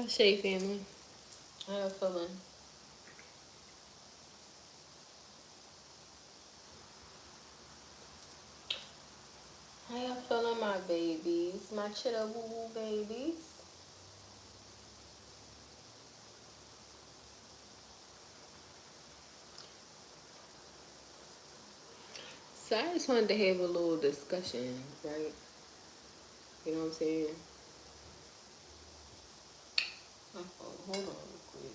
Shay family. How y'all feeling? How y'all feeling, my babies? My chitta woo woo babies. So I just wanted to have a little discussion, right? You know what I'm saying? Oh, hold on real quick.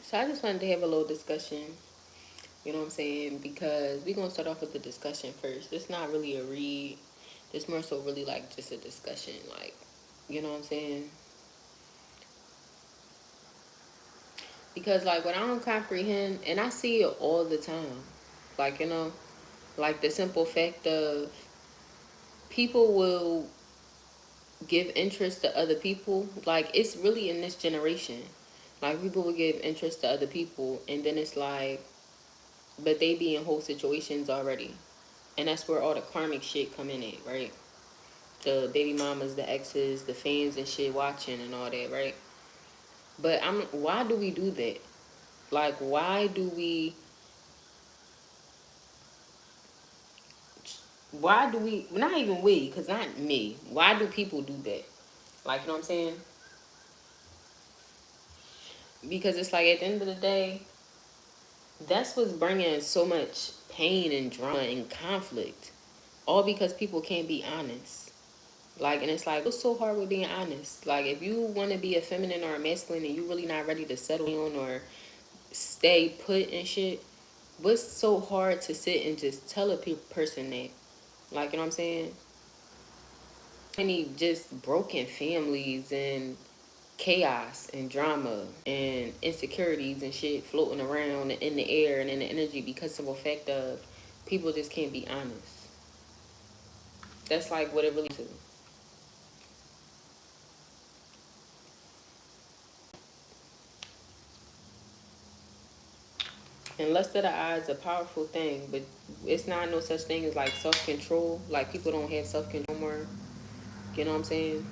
So I just wanted to have a little discussion. You know what I'm saying? Because we're gonna start off with the discussion first. It's not really a read. It's more so really like just a discussion. Like, you know what I'm saying? Because like what I don't comprehend, and I see it all the time. Like, like the simple fact of people will give interest to other people. Like, it's really in this generation. Like, people will give interest to other people, and then it's like, but they be in whole situations already. And that's where all the karmic shit come in it, right? The baby mamas, the exes, the fans and shit watching and all that, right? But why do we do that? Like, why do we, not even we, because not me, why do people do that? Like, you know what I'm saying? Because it's like, at the end of the day, that's what's bringing so much pain and drama and conflict. All because people can't be honest. Like, and it's like, what's so hard with being honest? Like, if you want to be a feminine or a masculine and you really not ready to settle down or stay put and shit, what's so hard to sit and just tell a person that? Like, you know what I'm saying? Many just broken families and chaos and drama and insecurities and shit floating around in the air and in the energy because of the fact of people just can't be honest. That's like what it really is. And lust of the eye is a powerful thing, but it's not no such thing as like self-control. Like, people don't have self-control more. You know what I'm saying?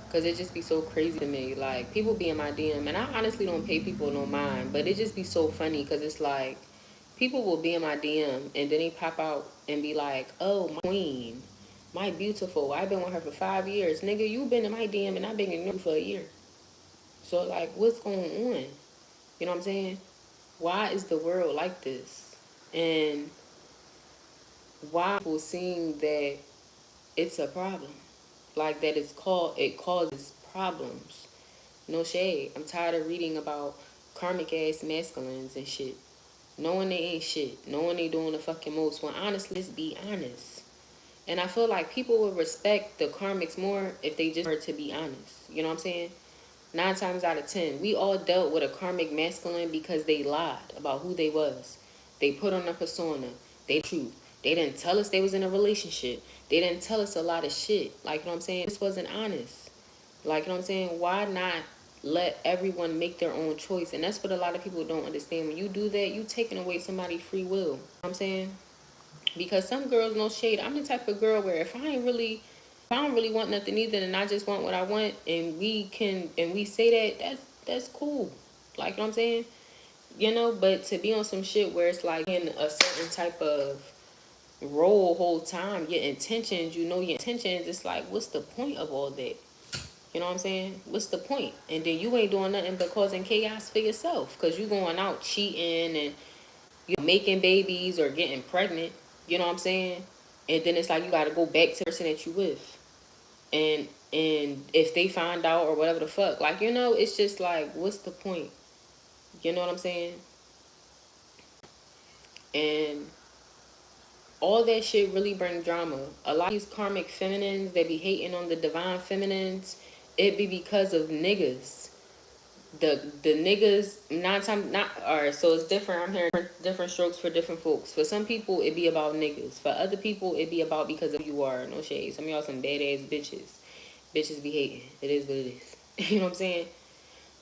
Because it just be so crazy to me. Like, people be in my DM, and I honestly don't pay people no mind, but it just be so funny because it's like, people will be in my DM, and then they pop out and be like, oh, my queen, my beautiful, I've been with her for 5 years. Nigga, you been in my DM, and I've been ignoring you for a year. So, like, what's going on? You know what I'm saying? Why is the world like this? And why people seeing that it's a problem? Like, that it causes problems. No shade. I'm tired of reading about karmic ass masculines and shit. Knowing they ain't shit. Knowing they doing the fucking most. When honestly, let's be honest. And I feel like people would respect the karmics more if they just were to be honest. You know what I'm saying? 9 times out of 10, we all dealt with a karmic masculine because they lied about who they was. They put on a persona. They truth. They didn't tell us they was in a relationship. They didn't tell us a lot of shit. Like, you know what I'm saying? This wasn't honest. Like, you know what I'm saying? Why not let everyone make their own choice? And that's what a lot of people don't understand. When you do that, you taking away somebody's free will. You know what I'm saying? Because some girls, no shade, I'm the type of girl where if I don't really want nothing either, and I just want what I want, and we say that's cool. Like, you know what I'm saying? But to be on some shit where it's like in a certain type of role whole time, your intentions, your intentions, it's like, what's the point of all that? You know what I'm saying? What's the point? And then you ain't doing nothing but causing chaos for yourself, because you going out cheating and you making babies or getting pregnant. You know what I'm saying? And then it's like you got to go back to the person that you with, and if they find out or whatever the fuck, like, it's just like, what's the point? You know what I'm saying? And all that shit really bring drama. A lot of these karmic feminines, they be hating on the divine feminines. It be because of niggas. The niggas, nine times not, all right, so it's different. I'm hearing different strokes for different folks. For some people it be about niggas. For other people it be about because of who you are. No shade. Some of y'all some badass bitches be hating. It is what it is. You know what I'm saying?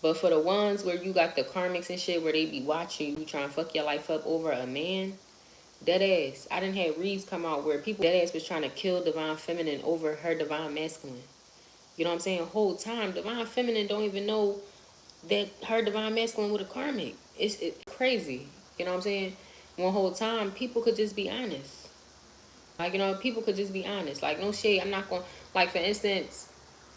But for the ones where you got the karmics and shit, where they be watching you trying to fuck your life up over a man, Dead ass. I didn't have reads come out where people dead ass was trying to kill divine feminine over her divine masculine. You know what I'm saying? Whole time, divine feminine don't even know that her divine masculine with a karmic. It's crazy. You know what I'm saying? One whole time, people could just be honest. Like, you know, people could just be honest. Like, no shade. I'm not going to, like, for instance,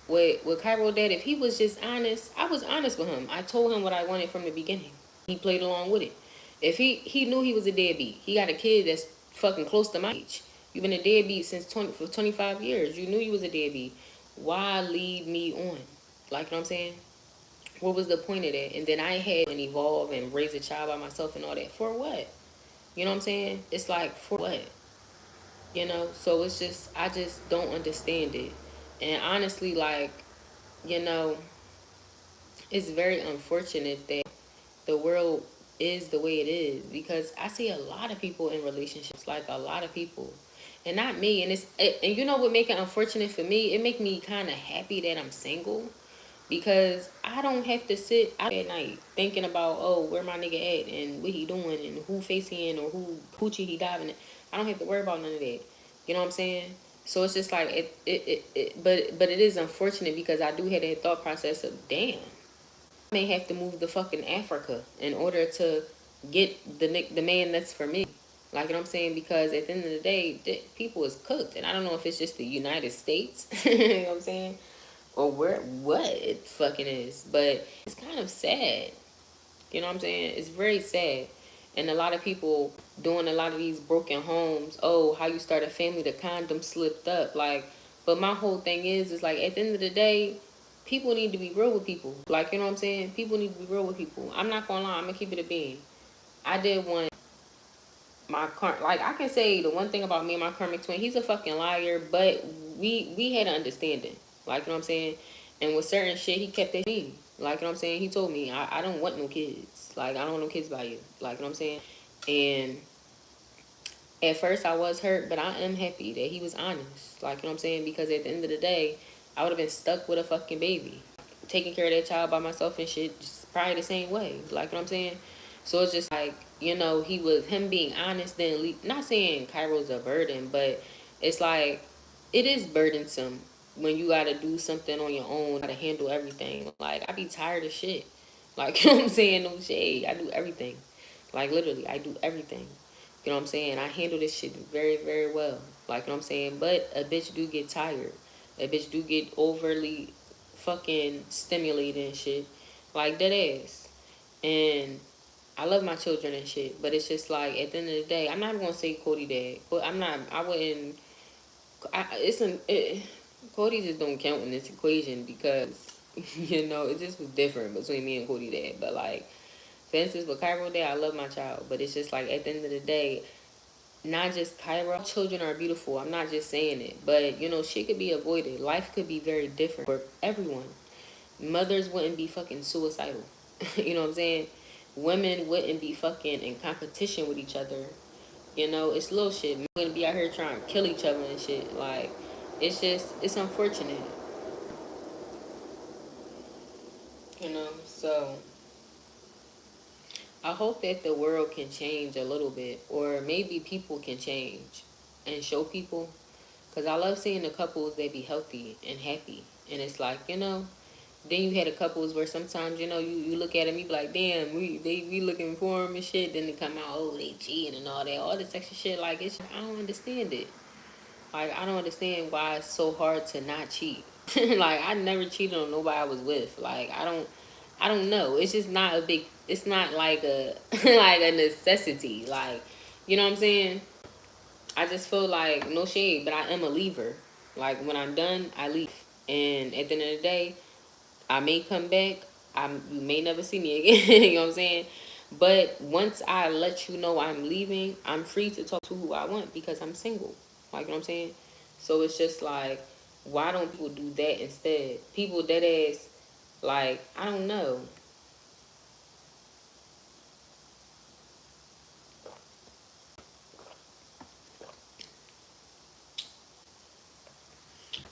with Cairo Dad, if he was just honest, I was honest with him. I told him what I wanted from the beginning. He played along with it. If he knew he was a deadbeat, he got a kid that's fucking close to my age. You've been a deadbeat for 25 years. You knew you was a deadbeat. Why lead me on? Like, you know what I'm saying? What was the point of that? And then I had to evolve and raise a child by myself and all that. For what? You know what I'm saying? It's like, for what? You know? So it's just, I just don't understand it. And honestly, like, you know, it's very unfortunate that the world is the way it is, because I see a lot of people in relationships, like a lot of people, and not me. And and you know what make it unfortunate for me? It make me kind of happy that I'm single, because I don't have to sit out at night thinking about, oh, where my nigga at and what he doing and who face he in or who coochie he diving in. I don't have to worry about none of that. You know what I'm saying? So it's just like but it is unfortunate, because I do have that thought process of, damn, may have to move to fucking Africa in order to get the man that's for me. Like, you know what I'm saying? Because at the end of the day, people is cooked. And I don't know if it's just the United States, you know what I'm saying? Or what it fucking is. But it's kind of sad. You know what I'm saying? It's very sad. And a lot of people doing a lot of these broken homes. Oh, how you start a family, the condom slipped up. Like, but my whole thing is like, at the end of the day, people need to be real with people. Like, you know what I'm saying? People need to be real with people. I'm not gonna lie, I'm gonna keep it a bean. I did one, like, I can say the one thing about me and my karmic twin, he's a fucking liar, but we had an understanding. Like, you know what I'm saying? And with certain shit, he kept it me. Like, you know what I'm saying? He told me, I don't want no kids. Like, I don't want no kids by you. Like, you know what I'm saying? And at first I was hurt, but I am happy that he was honest. Like, you know what I'm saying? Because at the end of the day, I would have been stuck with a fucking baby, taking care of that child by myself and shit, just probably the same way. Like, you know what I'm saying? So it's just like, you know, him being honest, then not saying Cairo's a burden, but it's like, it is burdensome when you gotta do something on your own, gotta handle everything. Like, I be tired of shit. Like, you know what I'm saying? No shade. I do everything. Like, literally, I do everything. You know what I'm saying? I handle this shit very, very well. Like, you know what I'm saying? But a bitch do get tired. A bitch do get overly fucking stimulated and shit. Like, dead ass. And I love my children and shit. But it's just like, at the end of the day, I'm not going to say Cody dad. But I wouldn't, Cody just don't count in this equation, because, you know, it just was different between me and Cody dad. But like, for instance, with Cairo Day, I love my child. But it's just like, at the end of the day, not just Cairo, children are beautiful. I'm not just saying it. But, you know, shit could be avoided. Life could be very different for everyone. Mothers wouldn't be fucking suicidal. You know what I'm saying? Women wouldn't be fucking in competition with each other. You know, it's little shit. Men wouldn't be out here trying to kill each other and shit. Like, it's unfortunate. You know, so I hope that the world can change a little bit, or maybe people can change and show people. Because I love seeing the couples that be healthy and happy. And it's like, you know, then you had the couples where sometimes, you know, you look at them, you be like, damn, we looking for them and shit. Then they come out, oh, they cheating and all that, all this extra shit. Like, I don't understand it. Like, I don't understand why it's so hard to not cheat. Like, I never cheated on nobody I was with. Like, I don't know. It's just not a big, it's not like a, like a necessity. Like, you know what I'm saying? I just feel like, no shade, but I am a leaver. Like, when I'm done, I leave. And at the end of the day, I may come back. You may never see me again. You know what I'm saying? But once I let you know I'm leaving, I'm free to talk to who I want, because I'm single. Like, you know what I'm saying? So it's just like, why don't people do that instead? People dead ass, like, I don't know.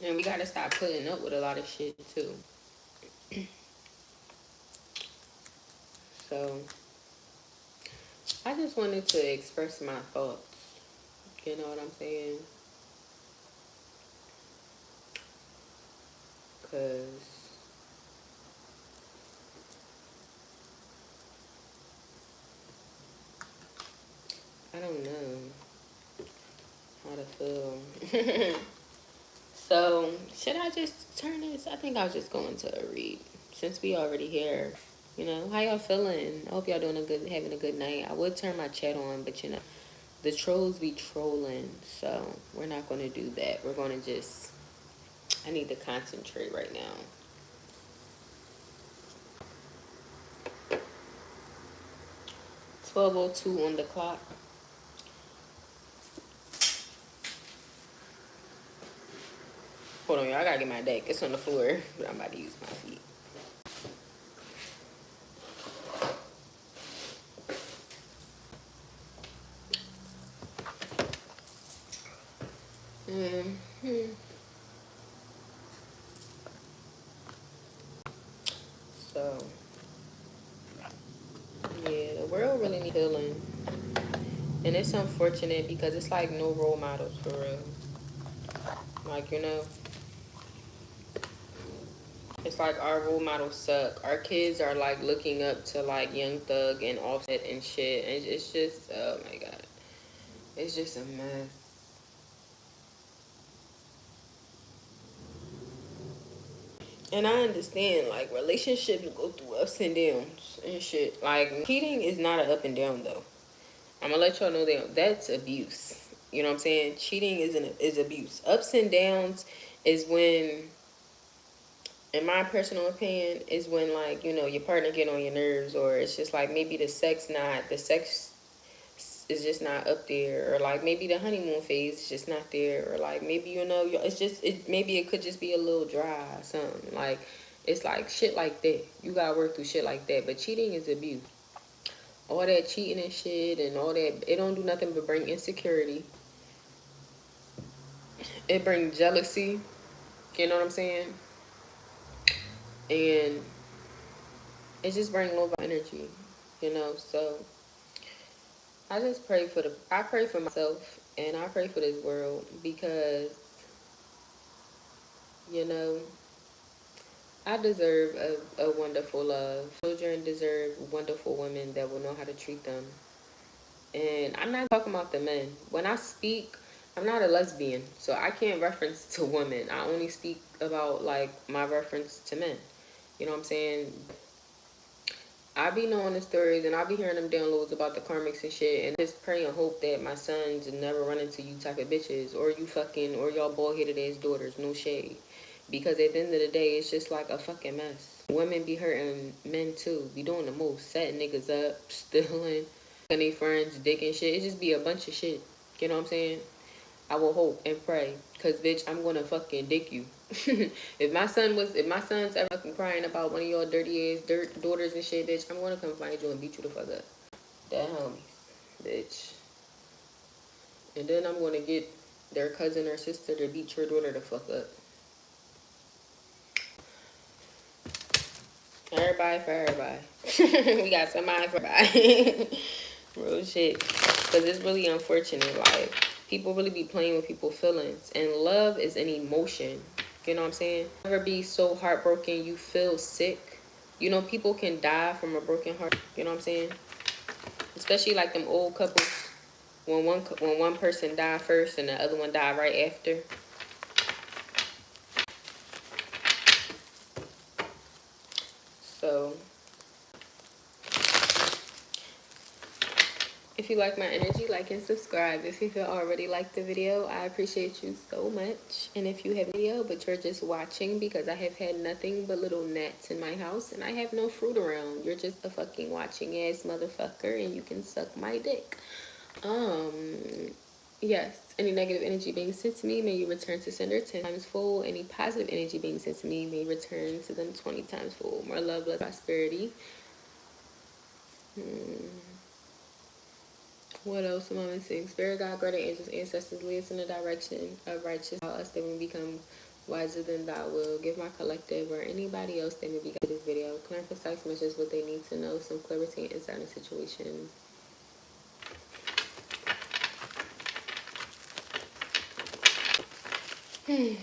And we gotta stop putting up with a lot of shit too. So I just wanted to express my thoughts. You know what I'm saying? Because I don't know how to feel. So, should I just turn this? I think I'll just go into a read since we already here. You know, how y'all feeling? I hope y'all doing having a good night. I would turn my chat on, but you know, the trolls be trolling, so we're not going to do that. We're going to just, I need to concentrate right now. 12:02 on the clock. Hold on, y'all. I gotta get my deck. It's on the floor, but I'm about to use my feet. So, yeah, the world really needs healing. And it's unfortunate because it's like no role models for real. Like, you know, it's like our role models suck. Our kids are like looking up to like Young Thug and Offset and shit. And it's just, oh my God. It's just a mess. And I understand, like, relationships go through ups and downs and shit. Like, cheating is not an up and down, though. I'm gonna let y'all know that that's abuse. You know what I'm saying? Cheating is abuse. Ups and downs is when, in my personal opinion, is when, like, you know, your partner get on your nerves, or it's just like maybe the sex is just not up there, or like maybe the honeymoon phase is just not there, or like maybe, you know, it's just maybe it could just be a little dry or something. Like, it's like shit like that. You gotta work through shit like that. But cheating is abuse. All that cheating and shit and all that, it don't do nothing but bring insecurity. It brings jealousy. You know what I'm saying? And it just brings low energy. You know, so I pray for myself and I pray for this world because, you know, I deserve a wonderful love. Children deserve wonderful women that will know how to treat them. And I'm not talking about the men. When I speak, I'm not a lesbian, so I can't reference to women. I only speak about like my reference to men. You know what I'm saying? I be knowing the stories and I be hearing them downloads about the karmics and shit, and just pray and hope that my sons never run into you type of bitches, or you fucking, or y'all bald headed ass daughters. No shade. Because at the end of the day, it's just like a fucking mess. Women be hurting men too. Be doing the most. Setting niggas up, stealing, any friends, dick and shit. It just be a bunch of shit. You know what I'm saying? I will hope and pray. Cause bitch, I'm gonna fucking dick you. if my son's ever fucking crying about one of your dirty ass daughters and shit, bitch, I'm gonna come find you and beat you the fuck up. That homies, bitch. And then I'm gonna get their cousin or sister to beat your daughter the fuck up. Everybody for everybody. we got somebody for everybody. Real shit. Because it's really unfortunate. Like, people really be playing with people's feelings. And love is an emotion. You know what I'm saying? Never be so heartbroken you feel sick. You know, people can die from a broken heart. You know what I'm saying? Especially like them old couples. When one person die first and the other one die right after. So if you like my energy, like and subscribe. If you already liked the video, I appreciate you so much. And if you have a video, but you're just watching because I have had nothing but little gnats in my house and I have no fruit around, you're just a fucking watching ass motherfucker and you can suck my dick. Yes, any negative energy being sent to me, may you return to sender 10 times full. Any positive energy being sent to me, may return to them 20 times full. More love, less prosperity. What else am I missing? Spirit, God, greater angels, ancestors, lead us in the direction of righteousness. Allow us that we become wiser than thou will. Give my collective or anybody else that may be guided this video clear and precise messages, what they need to know, some clarity and insight in the situation. See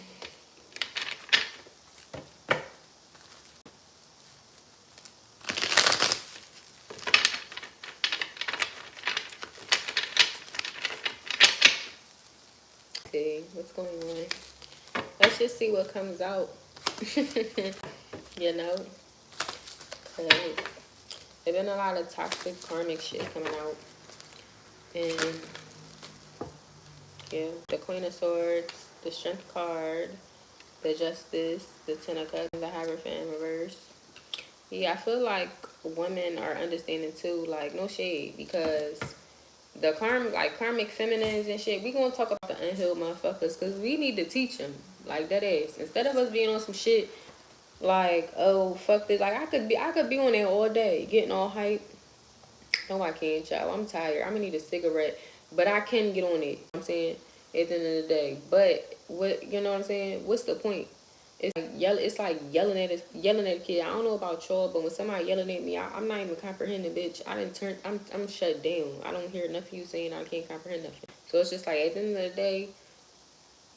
what's going on. Let's just see what comes out. You know, because there's been a lot of toxic karmic shit coming out. And yeah, the Queen of Swords, the Strength card, the Justice, the Ten of Cups, the Hierophant in reverse. Yeah, I feel like women are understanding too, like no shade, because the karmic feminines and shit, we gonna talk about the unhealed motherfuckers, because we need to teach them, like that is, instead of us being on some shit like, oh fuck this, like I could be on there all day getting all hype. No, I can't, child. I'm tired. I'm gonna need a cigarette, but I can get on it. I'm saying at the end of the day, but what, you know what I'm saying? What's the point? It's like yelling at yelling at a kid. I don't know about y'all, but when somebody yelling at me, I'm not even comprehending, bitch. I didn't turn. I'm shut down. I don't hear nothing you saying. I can't comprehend nothing. So it's just like at the end of the day,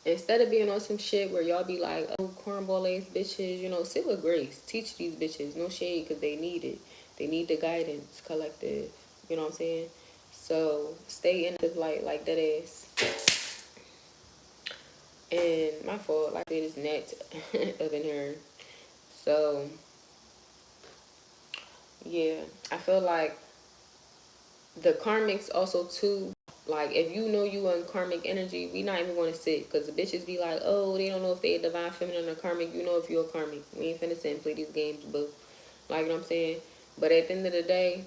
instead of being on some shit where y'all be like, oh, cornball ass bitches, you know, sit with grace. Teach these bitches. No shade, because they need it. They need the guidance, collective. You know what I'm saying? So stay in the light like that ass. And my fault, like I said, it's net up in here. So yeah, I feel like the karmics also too, like if you know you in karmic energy, we not even going to sit, because the bitches be like, oh, they don't know if they a divine feminine or karmic. You know if you're a karmic. We ain't finna sit and play these games, boo. Like, you know what I'm saying? But at the end of the day,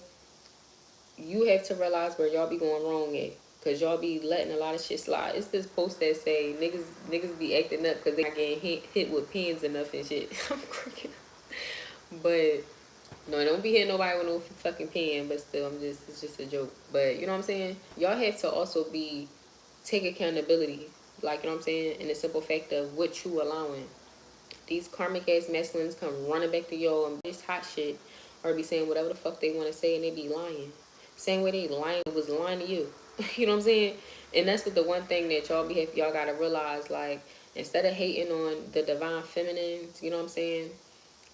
you have to realize where y'all be going wrong at, because y'all be letting a lot of shit slide. It's this post that say niggas be acting up because they not getting hit with pins enough and shit. I'm cracking up. But no, don't be hitting nobody with no fucking pen, but still, it's just a joke. But you know what I'm saying? Y'all have to also take accountability. Like, you know what I'm saying? In the simple fact of what you allowing. These karmic ass masculines come running back to y'all and this hot shit, or be saying whatever the fuck they want to say, and they be lying. Same way they was lying to you. You know what I'm saying? And that's what the one thing that y'all gotta realize, like, instead of hating on the divine feminines, you know what I'm saying?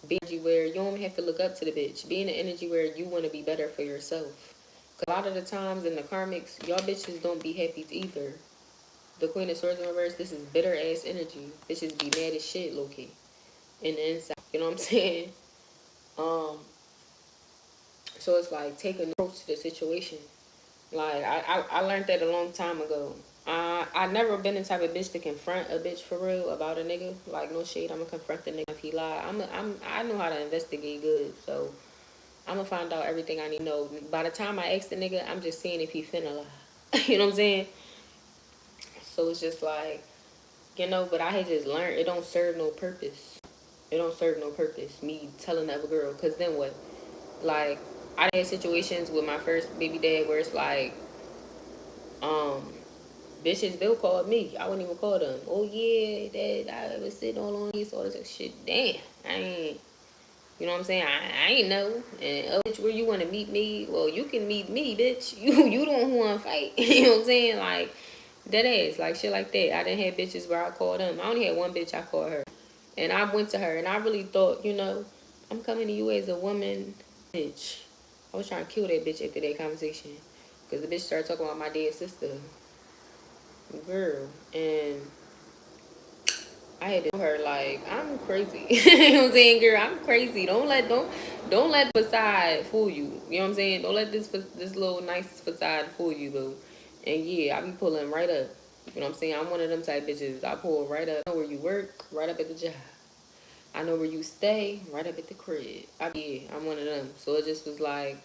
Be energy where you don't have to look up to the bitch. Be in the energy where you want to be better for yourself. Because a lot of the times in the karmics, y'all bitches don't be happy either. The Queen of Swords in reverse, this is bitter ass energy. Bitches be mad as shit, low key. In the inside. You know what I'm saying? So it's like take an approach to the situation. Like I learned that a long time ago. I never been the type of bitch to confront a bitch for real about a nigga. Like no shade, I'ma confront the nigga if he lie. I know how to investigate good, so I'ma find out everything I need to know. By the time I ask the nigga, I'm just seeing if he finna lie. You know what I'm saying? So it's just like, you know, but I had just learned it don't serve no purpose. It don't serve no purpose. Me telling that girl, cause then what? Like I had situations with my first baby dad where it's like, um, bitches, they'll call me. I wouldn't even call them. Oh yeah, that I was sitting all on these all this shit. Damn, I ain't. You know what I'm saying? I ain't know. And oh, bitch, where you want to meet me? Well, you can meet me, bitch. You don't want to fight. You know what I'm saying? Like that ass, like shit like that. I didn't have bitches where I called them. I only had one bitch I called her, and I went to her, and I really thought, you know, I'm coming to you as a woman, bitch. I was trying to kill that bitch after that conversation, cause the bitch started talking about my dead sister, girl, and I had to tell her like I'm crazy. You know what I'm saying, girl? I'm crazy. Don't let the facade fool you. You know what I'm saying? Don't let this little nice facade fool you, boo. And yeah, I be pulling right up. You know what I'm saying? I'm one of them type bitches. I pull right up. I know where you work, right up at the job. I know where you stay, right up at the crib. I'm one of them. So it just was like,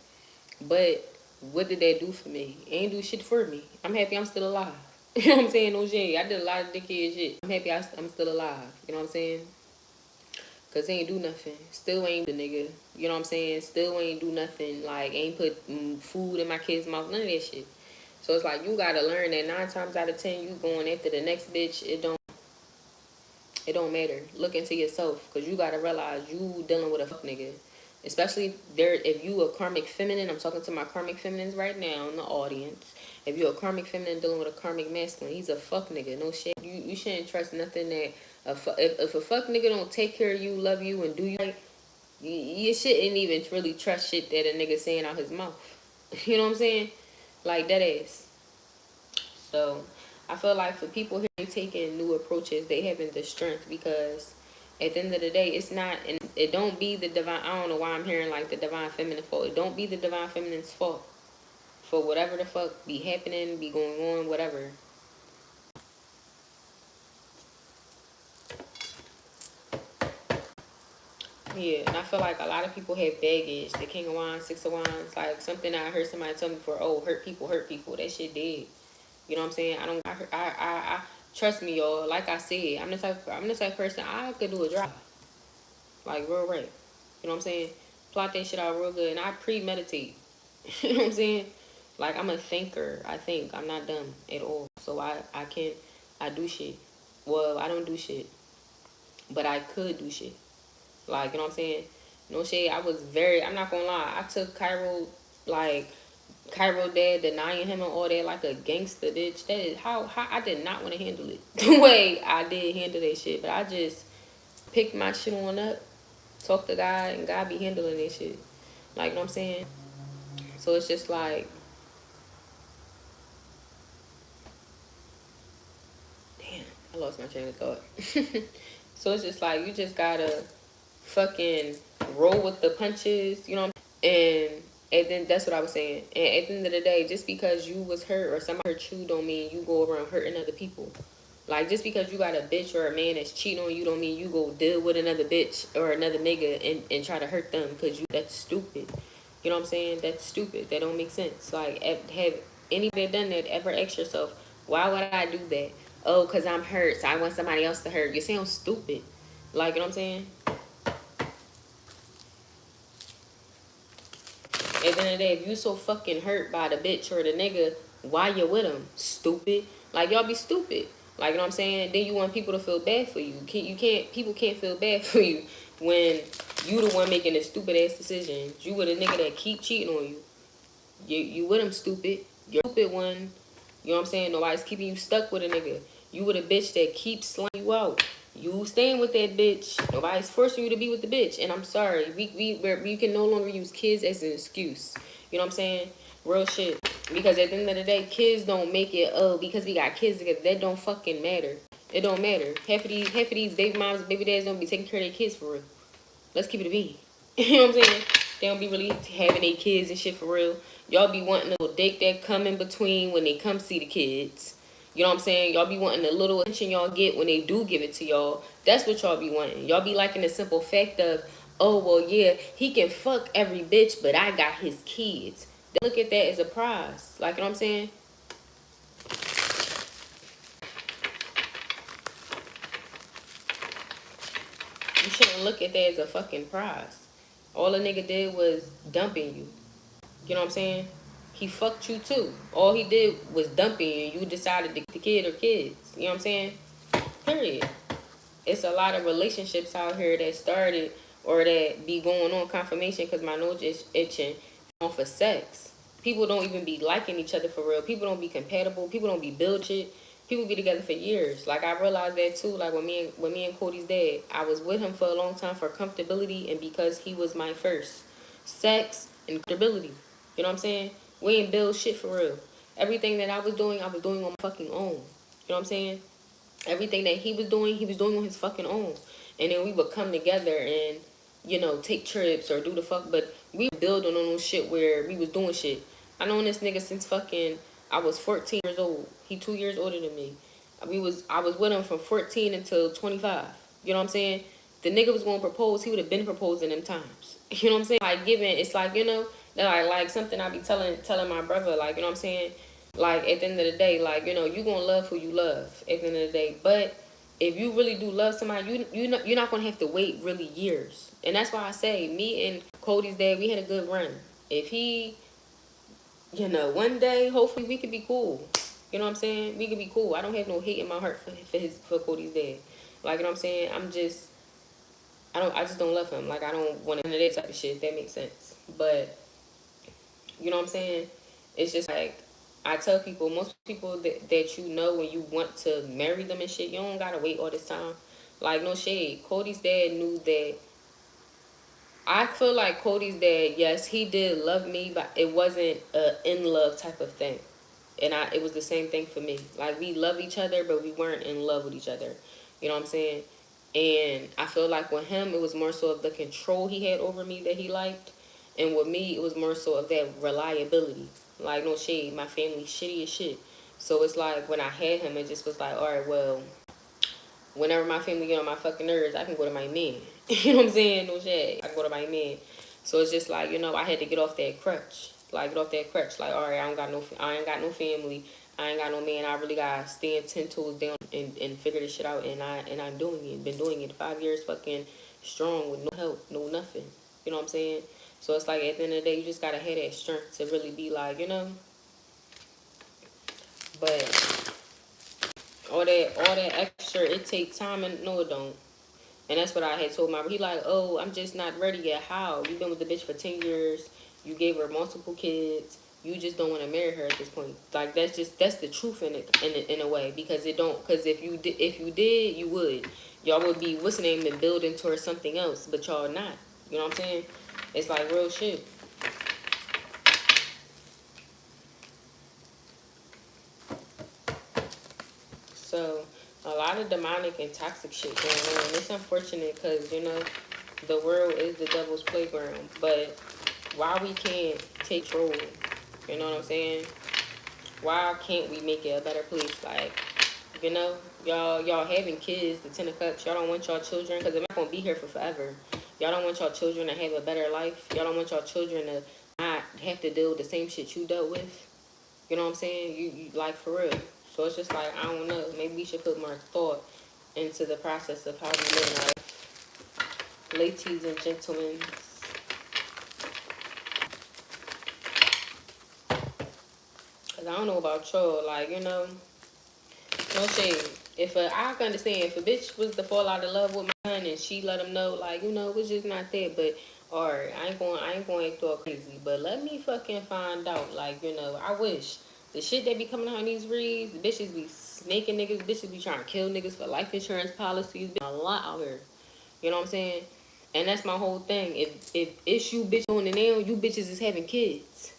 but what did that do for me? It ain't do shit for me. I'm happy I'm still alive. You know what I'm saying? No shade. I did a lot of dickhead shit. I'm happy I'm still alive. You know what I'm saying? Cause they ain't do nothing. Still ain't the nigga. You know what I'm saying? Still ain't do nothing. Like ain't put food in my kid's mouth. None of that shit. So it's like you gotta learn that 9 times out of 10 you going after the next bitch. It don't matter. Look into yourself, cause you gotta realize you dealing with a fuck nigga. Especially if you a karmic feminine. I'm talking to my karmic feminines right now in the audience. If you're a karmic feminine dealing with a karmic masculine, he's a fuck nigga. No shit. You shouldn't trust nothing that if a fuck nigga don't take care of you, love you, and do you right, you shouldn't even really trust shit that a nigga saying out his mouth. You know what I'm saying? Like that is. So I feel like for people here taking new approaches, they having the strength because at the end of the day, it's not, and it don't be the divine. I don't know why I'm hearing like the divine feminine fault. It don't be the divine feminine's fault for whatever the fuck be happening, be going on, whatever. Yeah, and I feel like a lot of people have baggage. The King of Wands, Six of Wands, like something I heard somebody tell me before. Oh, hurt people, hurt people. That shit dead. You know what I'm saying? I trust me, y'all. Like I said, I'm the type of person I could do a drive, like real right. You know what I'm saying? Plot that shit out real good, and I premeditate. You know what I'm saying? Like I'm a thinker. I think I'm not dumb at all. So I do shit. Well, I don't do shit, but I could do shit. Like, you know what I'm saying? No shade. I'm not gonna lie. I took like, Cairo dad denying him and all that like a gangster, bitch. That is how I did not want to handle it the way I did handle that shit. But I just picked my shit on up, talk to God, and God be handling that shit. Like, you know what I'm saying? So it's just like, damn, I lost my train of thought. So it's just like, you just gotta fucking roll with the punches, you know. And then that's what I was saying. And at the end of the day, just because you was hurt or somebody hurt you don't mean you go around hurting other people. Like, just because you got a bitch or a man that's cheating on you don't mean you go deal with another bitch or another nigga and try to hurt them, because that's stupid. You know what I'm saying? That's stupid. That don't make sense. Like, have anybody done that ever asked yourself, why would I do that? Oh, because I'm hurt, so I want somebody else to hurt. You sound stupid. Like, you know what I'm saying? At the end of the day, if you so fucking hurt by the bitch or the nigga, why you with him? Stupid. Like, y'all be stupid. Like, you know what I'm saying? Then you want people to feel bad for you. People can't feel bad for you when you the one making the stupid ass decisions. You with a nigga that keep cheating on you. You with him, stupid. You're a stupid one. You know what I'm saying? Nobody's keeping you stuck with a nigga. You with a bitch that keeps slinging you out. You staying with that bitch. Nobody's forcing you to be with the bitch. And I'm sorry, we can no longer use kids as an excuse. You know what I'm saying? Real shit. Because at the end of the day, kids don't make it, oh, because we got kids together. That don't fucking matter. It don't matter. Half of these baby moms, baby dads don't be taking care of their kids for real. Let's keep it a bean. You know what I'm saying? They don't be really having their kids and shit for real. Y'all be wanting a little date that come in between when they come see the kids. You know what I'm saying? Y'all be wanting a little attention y'all get when they do give it to y'all. That's what y'all be wanting. Y'all be liking the simple fact of, oh, well, yeah, he can fuck every bitch, but I got his kids. They look at that as a prize. Like, you know what I'm saying? You shouldn't look at that as a fucking prize. All a nigga did was dumping you. You know what I'm saying? He fucked you too. All he did was dumping you, and you decided to get the kid or kids. You know what I'm saying? Period. It's a lot of relationships out here that started or that be going on confirmation because my nose is itching on for sex. People don't even be liking each other for real. People don't be compatible. People don't be build shit. People be together for years. Like, I realized that too. Like, when me and Cody's dad, I was with him for a long time for comfortability and because he was my first. Sex and comfortability. You know what I'm saying? We ain't build shit for real. Everything that I was doing on my fucking own. You know what I'm saying? Everything that he was doing on his fucking own. And then we would come together and, you know, take trips or do the fuck. But we were building on those shit where we was doing shit. I known this nigga since fucking, I was 14 years old. He 2 years older than me. I was with him from 14 until 25. You know what I'm saying? The nigga was going to propose. He would have been proposing them times. You know what I'm saying? Like, it's like, you know, like something I be telling my brother, like, you know what I'm saying? Like, at the end of the day, like, you know, you gonna love who you love at the end of the day. But if you really do love somebody, you're not gonna have to wait really years. And that's why I say, me and Cody's dad, we had a good run. If he, you know, one day, hopefully we could be cool. You know what I'm saying? We could be cool. I don't have no hate in my heart for Cody's dad. Like, you know what I'm saying? I just don't love him. Like, I don't want none of that type of shit. If that makes sense. But, you know what I'm saying? It's just like, I tell people, most people that you know when you want to marry them and shit, you don't gotta wait all this time. Like, no shade. Cody's dad knew that. I feel like Cody's dad, yes, he did love me, but it wasn't a in love type of thing. And it was the same thing for me. Like, we love each other, but we weren't in love with each other. You know what I'm saying? And I feel like with him, it was more so of the control he had over me that he liked. And with me, it was more so of that reliability. Like, no shade, my family shitty as shit. So it's like when I had him, it just was like, all right, well, whenever my family get on my fucking nerves, I can go to my man. You know what I'm saying? No shit. I can go to my man. So it's just like, I had to get off that crutch. Like, get off that crutch. Like, all right, I ain't got no family. I ain't got no man. I really gotta stand 10 toes down and figure this shit out. And I'm doing it. Been doing it 5 years fucking strong with no help, no nothing. You know what I'm saying? So it's like at the end of the day, you just gotta have that strength to really be like, But all that extra, it takes time, and no, it don't. And that's what I had told my. He like, oh, I'm just not ready yet. How? You've been with the bitch for 10 years. You gave her multiple kids. You just don't want to marry her at this point. Like, that's the truth in it, in a way, because it don't. Because if you did, you would. Y'all would be what's the name and building towards something else, but y'all not. You know what I'm saying? It's like real shit. So a lot of demonic and toxic shit going on. It's unfortunate because the world is the devil's playground. But why we can't take control? You know what I'm saying? Why can't we make it a better place? Like, y'all having kids, the 10 of Cups. Y'all don't want y'all children because they're not gonna be here for forever. Y'all don't want y'all children to have a better life. Y'all don't want y'all children to not have to deal with the same shit you dealt with. You know what I'm saying? You like, for real. So it's just like, I don't know. Maybe we should put more thought into the process of how we live in life. Ladies and gentlemen. Because I don't know about y'all. Like, no shade. I can understand if a bitch was to fall out of love with my son and she let him know, like, it was just not that. But, or I ain't going to act all crazy. But let me fucking find out. Like, I wish. The shit that be coming out in these reads, bitches be snaking niggas, bitches be trying to kill niggas for life insurance policies. A lot out here. You know what I'm saying? And that's my whole thing. If it's you bitch doing it now, you bitches is having kids.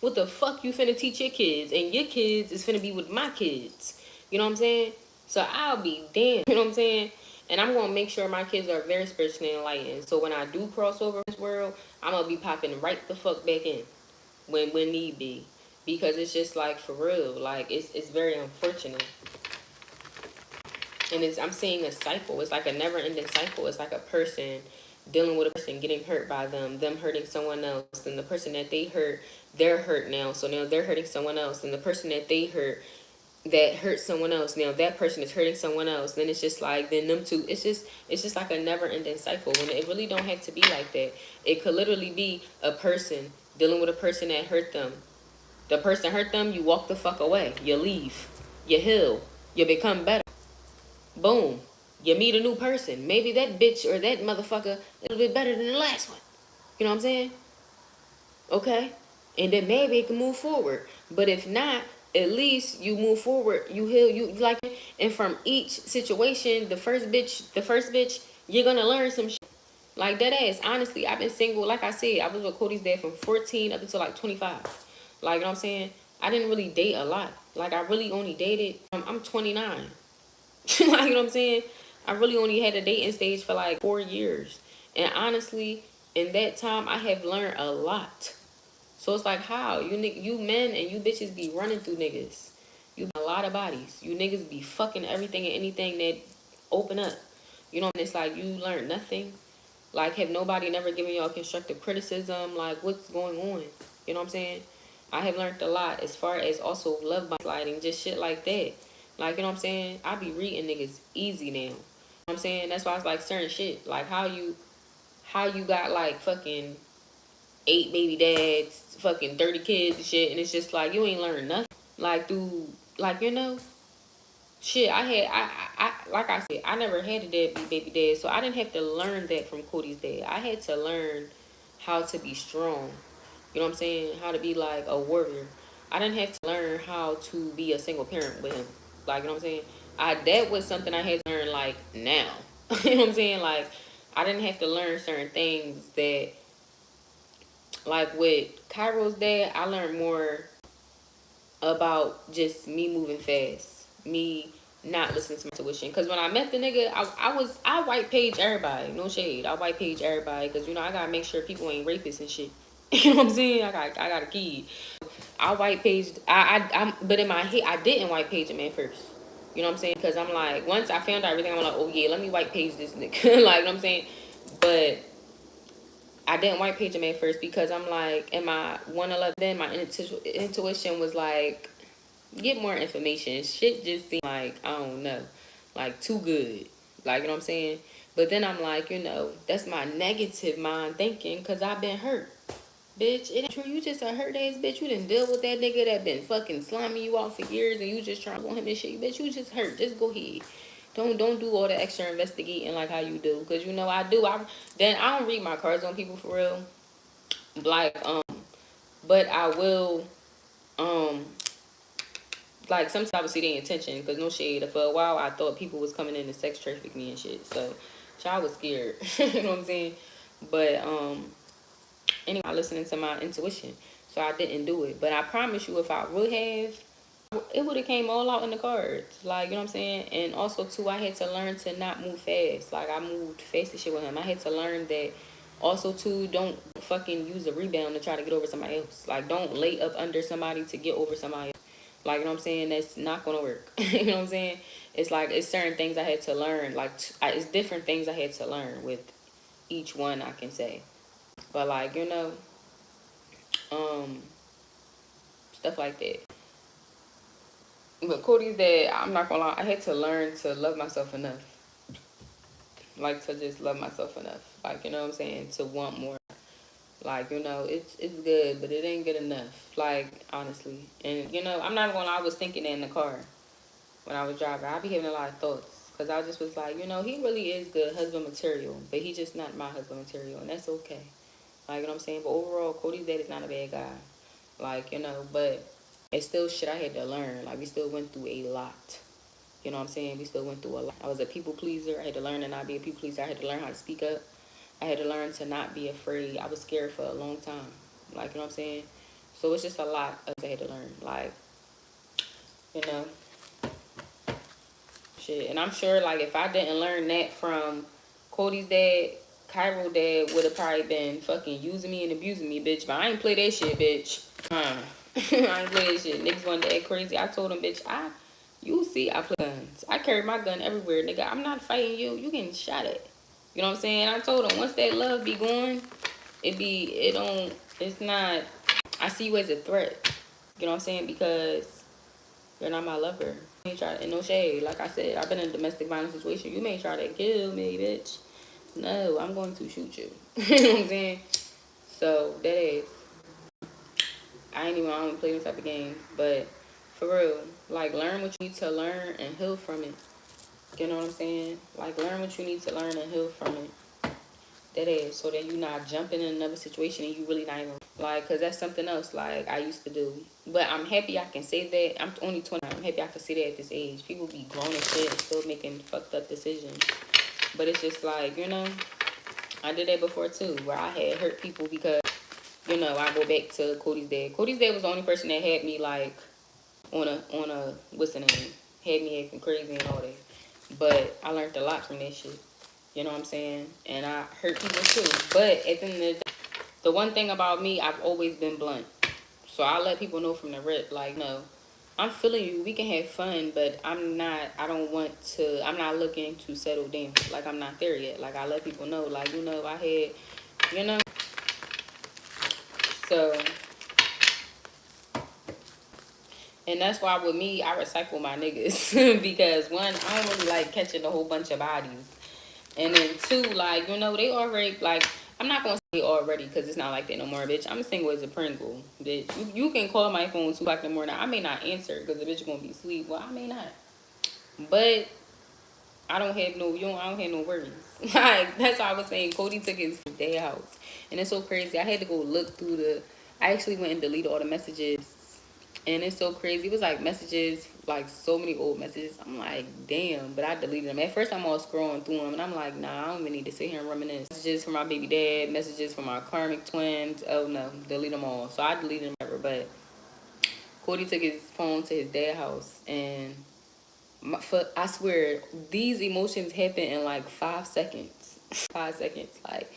What the fuck you finna teach your kids? And your kids is finna be with my kids. You know what I'm saying? So I'll be damned. You know what I'm saying? And I'm gonna make sure my kids are very spiritually enlightened. So when I do cross over this world, I'm gonna be popping right the fuck back in when need be. Because it's just like, for real, like it's very unfortunate. And I'm seeing a cycle. It's like a never ending cycle. It's like a person dealing with a person, getting hurt by them hurting someone else, and the person that they hurt, they're hurt now. So now they're hurting someone else, and the person that they hurt that hurt someone else, now that person is hurting someone else. Then it's just like, then them two, it's just like a never ending cycle. When it really don't have to be like that. It could literally be a person dealing with a person that hurt them. The person hurt them, you walk the fuck away. You leave. You heal. You become better. Boom. You meet a new person. Maybe that bitch or that motherfucker a little bit better than the last one. You know what I'm saying? Okay? And then maybe it can move forward. But if not, at least you move forward. You heal. You like. And from each situation, the first bitch, you're gonna learn some shit. Like, that ass. Honestly, I've been single. Like I said, I was with Cody's dad from 14 up until like 25. Like, you know what I'm saying? I didn't really date a lot. Like, I really only dated. I'm 29. Like, you know what I'm saying? I really only had a dating stage for like 4 years. And honestly, in that time, I have learned a lot. So it's like, how? You men and you bitches be running through niggas. You a lot of bodies. You niggas be fucking everything and anything that open up. And it's like, you learn nothing. Like, have nobody never given y'all constructive criticism? Like, what's going on? You know what I'm saying? I have learned a lot as far as also love by sliding, just shit like that. Like, you know what I'm saying? I be reading niggas easy now. You know what I'm saying? That's why it's like certain shit. Like, how you got like fucking 8 baby dads, fucking 30 kids and shit, and it's just like, you ain't learned nothing. Like, through, like, shit, like I said, I never had a deadbeat baby dad, so I didn't have to learn that from Cody's dad. I had to learn how to be strong. You know what I'm saying? How to be like a warrior. I didn't have to learn how to be a single parent with him. Like, you know what I'm saying? That was something I had to learn, like, now. You know what I'm saying? Like, I didn't have to learn certain things that, like, with Cairo's dad, I learned more about just me moving fast, me not listening to my intuition. Because when I met the nigga, I white page everybody, no shade. I white page everybody because, you know, I gotta make sure people ain't rapists and shit. You know what I'm saying? I got a key. I white paged. But in my head, I didn't white page him at first. You know what I'm saying? Because I'm like, once I found out everything, I'm like, oh yeah, let me white page this nigga. Like, you know what I'm saying? But I didn't white page him at first because I'm like, in my 111, then my intuition was like, get more information. Shit just seemed like, I don't know, like too good. Like, you know what I'm saying? But then I'm like, you know, that's my negative mind thinking because I've been hurt. Bitch, it ain't true. You just a hurt ass bitch. You didn't deal with that nigga that been fucking slumming you out for years and you just trying to want him and shit. Bitch, you just hurt. Just go ahead. Don't do all the extra investigating like how you do. Cause you know I do. I don't read my cards on people for real. Like, but I will like sometimes I would see their intention because no shade. For a while I thought people was coming in to sex traffic me and shit. So child was scared. You know what I'm saying? But anyway, I listening to my intuition. So I didn't do it. But I promise you if I would have, it would have came all out in the cards. Like, you know what I'm saying? And also too, I had to learn to not move fast. Like I moved fast as shit with him. I had to learn that also too, don't fucking use a rebound to try to get over somebody else. Like don't lay up under somebody to get over somebody else. Like, you know what I'm saying? That's not gonna work. You know what I'm saying? It's like, it's certain things I had to learn. Like, it's different things I had to learn with each one, I can say. But, like, you know, stuff like that. But Cody's dad, I'm not gonna lie, I had to learn to love myself enough. Like, to just love myself enough. Like, you know what I'm saying? To want more. Like, you know, it's good, but it ain't good enough. Like, honestly. And, you know, I'm not gonna lie, I was thinking that in the car. When I was driving, I be having a lot of thoughts because I just was like, you know, he really is good husband material, but he just not my husband material, and that's okay. Like, you know what I'm saying? But overall, Cody's dad is not a bad guy. Like, you know, but it's still shit I had to learn. Like, we still went through a lot. You know what I'm saying? We still went through a lot. I was a people pleaser. I had to learn to not be a people pleaser. I had to learn how to speak up. I had to learn to not be afraid. I was scared for a long time. Like, you know what I'm saying? So it's just a lot of I had to learn. Like, you know. Shit. And I'm sure, like, if I didn't learn that from Cody's dad, Cairo dad would have probably been fucking using me and abusing me, bitch. But I ain't play that shit, bitch. I ain't play that shit. Niggas want to act crazy. I told him, bitch, you see, I play guns. I carry my gun everywhere, nigga. I'm not fighting you. You getting shot at. You know what I'm saying? I told him, once that love be gone, it's not, I see you as a threat. You know what I'm saying? Because you're not my lover. You may try to, and no shade. Like I said, I've been in a domestic violence situation. You may try to kill me, bitch. No, I'm going to shoot you. You know what I'm saying? So, that is. I don't play this type of game. But, for real, like, learn what you need to learn and heal from it. You know what I'm saying? Like, learn what you need to learn and heal from it. That is, so that you're not jumping in another situation and you really not even, like, because that's something else, like, I used to do. But I'm happy I can say that. I'm only 20. I'm happy I can say that at this age. People be grown and shit and still making fucked up decisions. But it's just like, you know, I did that before too, where I had hurt people because, you know, I go back to Cody's dad. Cody's dad was the only person that had me, like, on a, what's the name? Had me acting crazy and all that. But I learned a lot from that shit. You know what I'm saying? And I hurt people too. But at the end of the day, the one thing about me, I've always been blunt. So I let people know from the rip, like, no, I'm feeling you. We can have fun, but I'm not looking to settle down. Like, I'm not there yet. Like, I let people know, like, you know, I had, you know. So, and that's why with me, I recycle my niggas. Because one, I don't really like catching a whole bunch of bodies. And then two, like, you know, they already, like, I'm not going to say already because it's not like that no more, bitch. I'm single as a Pringle, bitch. You can call my phone 2 o'clock in the morning. I may not answer because the bitch going to be asleep. Well, I may not. But I don't have no worries. Like, that's why I was saying Cody took his day house. And it's so crazy. I had to go look through I actually went and deleted all the messages And it's so crazy. It was like messages, like so many old messages. I'm like, damn, but I deleted them. At first, I'm all scrolling through them, and I'm like, nah, I don't even need to sit here and reminisce. Messages from my baby dad, messages from my karmic twins. Oh no, delete them all. So I deleted them ever. But Cody took his phone to his dad's house, and I swear, these emotions happen in like 5 seconds. 5 seconds. Like,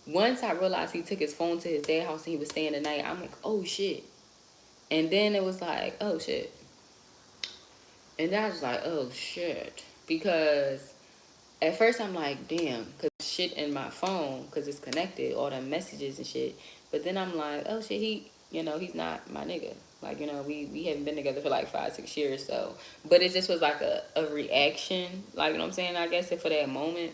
once I realized he took his phone to his dad's house and he was staying the night, I'm like, oh shit. And then it was like, oh shit. And then I was like, oh shit. Because at first I'm like, damn, because shit in my phone, because it's connected, all the messages and shit. But then I'm like, oh shit, he's not my nigga. Like, we haven't been together for like 5, 6 years, so. But it just was like a reaction, like, you know what I'm saying, I guess, for that moment.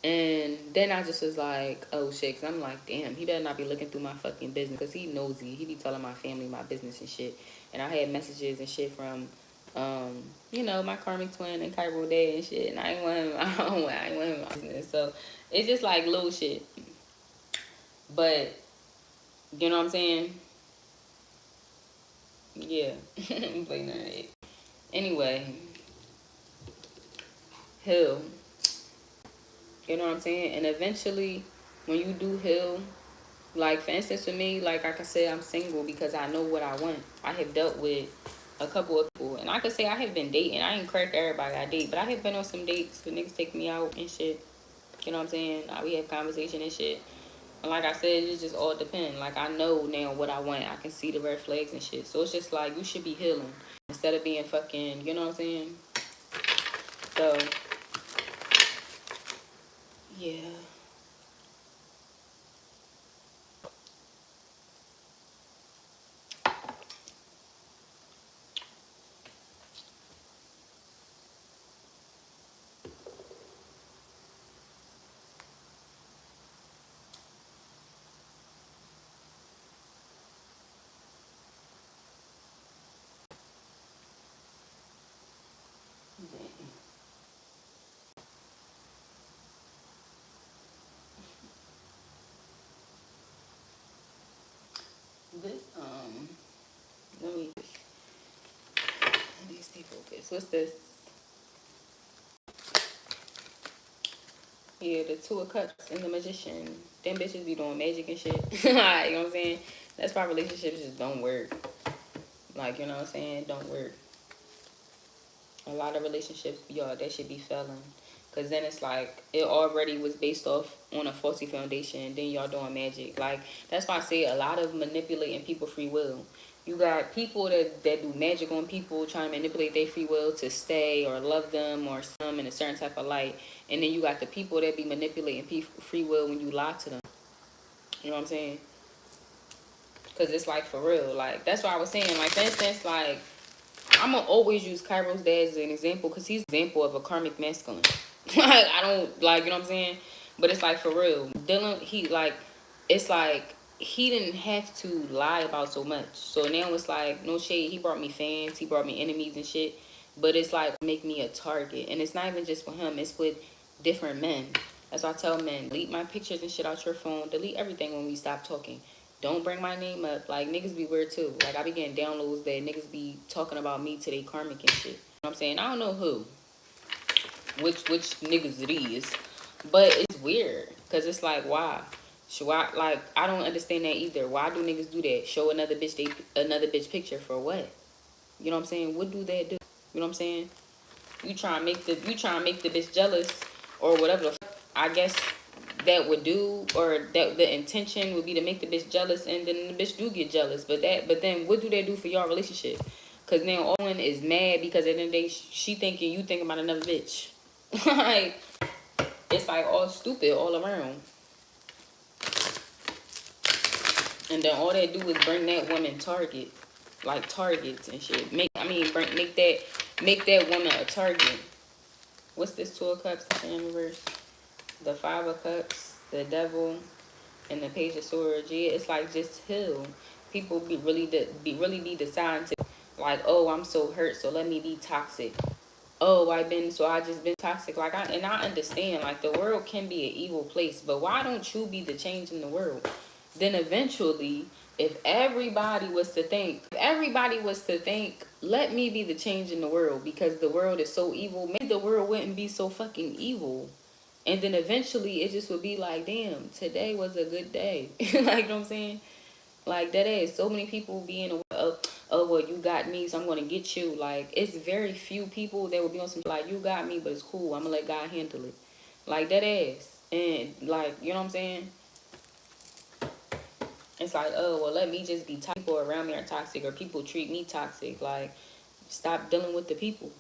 And then I just was like, oh shit, because I'm like, damn, he better not be looking through my fucking business, because he nosy. He be telling my family my business and shit. And I had messages and shit from, my karmic twin and Cairo dad and shit. And I ain't want him, I ain't want him in my business. So it's just like little shit. But, you know what I'm saying? Yeah. I'm playing none of that. Anyway. Heal. You know what I'm saying? And eventually, when you do heal, like, for instance, for me, like I said, I'm single because I know what I want. I have dealt with a couple of people. And I could say I have been dating. I ain't cracked everybody I date. But I have been on some dates where niggas take me out and shit. You know what I'm saying? We have conversation and shit. And like I said, it just all depends. Like, I know now what I want. I can see the red flags and shit. So it's just like, you should be healing instead of being fucking, you know what I'm saying? So, yeah. This, let me stay focused. What's this? Yeah, the Two of Cups and the Magician. Them bitches be doing magic and shit. You know what I'm saying? That's why relationships just don't work. Like, you know what I'm saying? Don't work. A lot of relationships, y'all, that should be failing. Because then it's like, it already was based off on a faulty foundation. Then y'all doing magic. Like, that's why I say a lot of manipulating people free will. You got people that do magic on people, trying to manipulate their free will to stay or love them or some in a certain type of light. And then you got the people that be manipulating free will when you lie to them. You know what I'm saying? Because it's like for real. Like, that's what I was saying. Like, for instance, like, I'm going to always use Cairo's dad as an example because he's an example of a karmic masculine. Like, I don't, like, you know what I'm saying? But it's like, for real. Dylan, it's like, he didn't have to lie about so much. So now it's like, no shade. He brought me fans. He brought me enemies and shit. But it's like, make me a target. And it's not even just with him. It's with different men. That's why I tell men, delete my pictures and shit out your phone. Delete everything when we stop talking. Don't bring my name up. Like, niggas be weird too. Like, I be getting downloads that niggas be talking about me to they karmic and shit. You know what I'm saying? I don't know who. Which niggas it is. But it's weird. Because it's like, why? I don't understand that either. Why do niggas do that? Show another bitch picture for what? You know what I'm saying? What do they do? You know what I'm saying? You try to make the bitch jealous or whatever the fuck, I guess that would do, or that the intention would be to make the bitch jealous, and then the bitch do get jealous. But then what do they do for y'all relationship? Because now all one is mad because at the end of the day she thinking you thinking about another bitch. Like, it's like all stupid all around. And then all they do is bring that woman targets and shit. Make that woman a target. What's this? Two of Cups in reverse. The Five of Cups, the Devil, and the Page of Swords. Yeah, it's like, just heal. People really be deciding to, like, oh, I'm so hurt, so let me be toxic. Oh, I just been toxic. Like, I understand, like, the world can be an evil place, but why don't you be the change in the world? then eventually, if everybody was to think, let me be the change in the world because the world is so evil, maybe the world wouldn't be so fucking evil. And then eventually it just would be like, damn, today was a good day. Like, you know what I'm saying? Like, that is so many people being, oh, well, you got me, so I'm going to get you. Like, it's very few people that would be on some, like, you got me, but it's cool. I'm going to let God handle it. Like, that is. And, like, you know what I'm saying? It's like, oh, well, let me just be toxic. People around me are toxic, or people treat me toxic. Like, stop dealing with the people.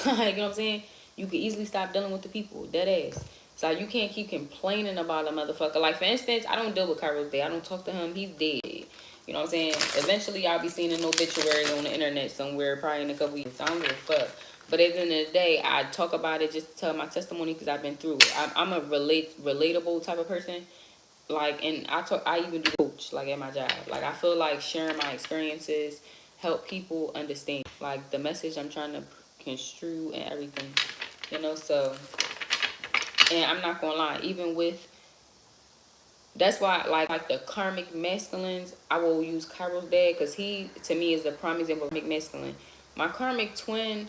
Like, you know what I'm saying? You could easily stop dealing with the people. Dead ass. So you can't keep complaining about a motherfucker. Like, for instance, I don't deal with Kairos Day. I don't talk to him. He's dead. You know what I'm saying? Eventually, I'll be seeing an obituary on the internet somewhere, probably in a couple years. I don't give a fuck. But at the end of the day, I talk about it just to tell my testimony because I've been through it. I'm a relatable type of person. Like, and I even do coach, like, at my job. Like, I feel like sharing my experiences help people understand, like, the message I'm trying to construe and everything, you know. So, and I'm not gonna lie, even with, that's why, like the karmic masculines, I will use Kairos dad because he to me is the prime example of karmic masculine. My karmic twin,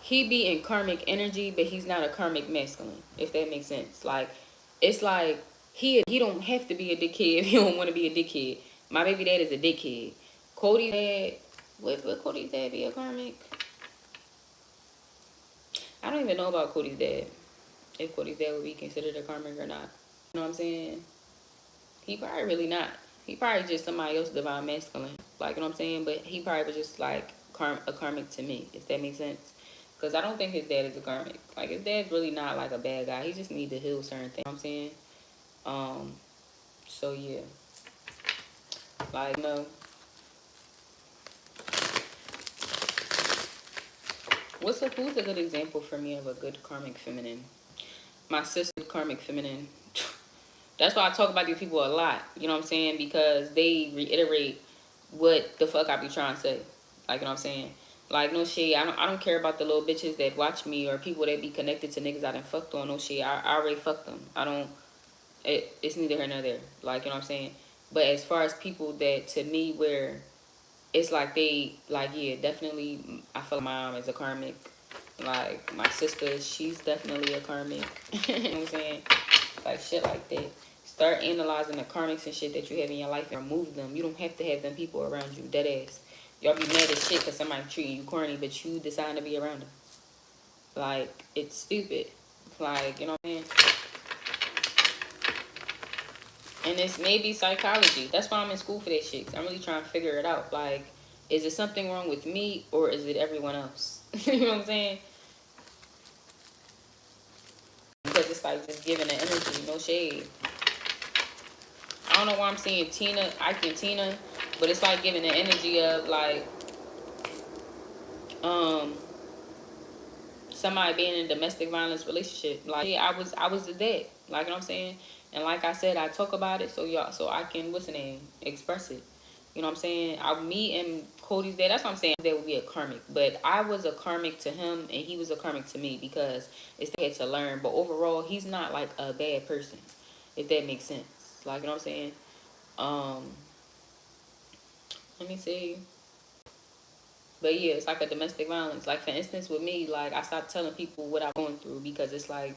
he be in karmic energy, but he's not a karmic masculine, if that makes sense. Like, it's like he don't have to be a dickhead if he don't want to be a dickhead. My baby dad is a dickhead. Cody's dad, would Cody's dad be a karmic? I don't even know about Cody's dad. If Cody's dad would be considered a karmic or not. You know what I'm saying? He probably really not. He probably just somebody else divine masculine. Like, you know what I'm saying? But he probably was just like a karmic to me, if that makes sense. Because I don't think his dad is a karmic. Like, his dad's really not like a bad guy. He just need to heal certain things. You know what I'm saying? So yeah. Like, no. Who's a good example for me of a good karmic feminine? My sister, karmic feminine. That's why I talk about these people a lot. You know what I'm saying? Because they reiterate what the fuck I be trying to say. Like, you know what I'm saying? Like, no shit. I don't care about the little bitches that watch me or people that be connected to niggas I done fucked on. No shit. I already fucked them. I don't. It's neither here nor there. Like, you know what I'm saying? But as far as people that to me where it's like they like, yeah, definitely. I feel like my mom is a karmic. Like, my sister, she's definitely a karmic. You know what I'm saying? Like, shit like that. Start analyzing the karmics and shit that you have in your life and remove them. You don't have to have them people around you. Dead ass. Y'all be mad as shit because somebody treating you corny, but you decide to be around them. Like, it's stupid. Like, you know what I mean? And it's maybe psychology. That's why I'm in school for that shit. Cause I'm really trying to figure it out. Like, is it something wrong with me or is it everyone else? You know what I'm saying? Because it's like just giving the energy, no shade. I don't know why I'm seeing Ike and Tina, but it's like giving the energy of like, um, somebody being in a domestic violence relationship. Like, yeah, I was the dad. Like, you know what I'm saying? And like I said, I talk about it so I can, what's the name, express it. You know what I'm saying? Me and Cody's dad, that's what I'm saying. There would be a karmic. But I was a karmic to him and he was a karmic to me because it's had to learn. But overall, he's not like a bad person, if that makes sense. Like, you know what I'm saying? Um, Let me see. But yeah, it's like a domestic violence. Like, for instance, with me, like, I stopped telling people what I'm going through because it's like,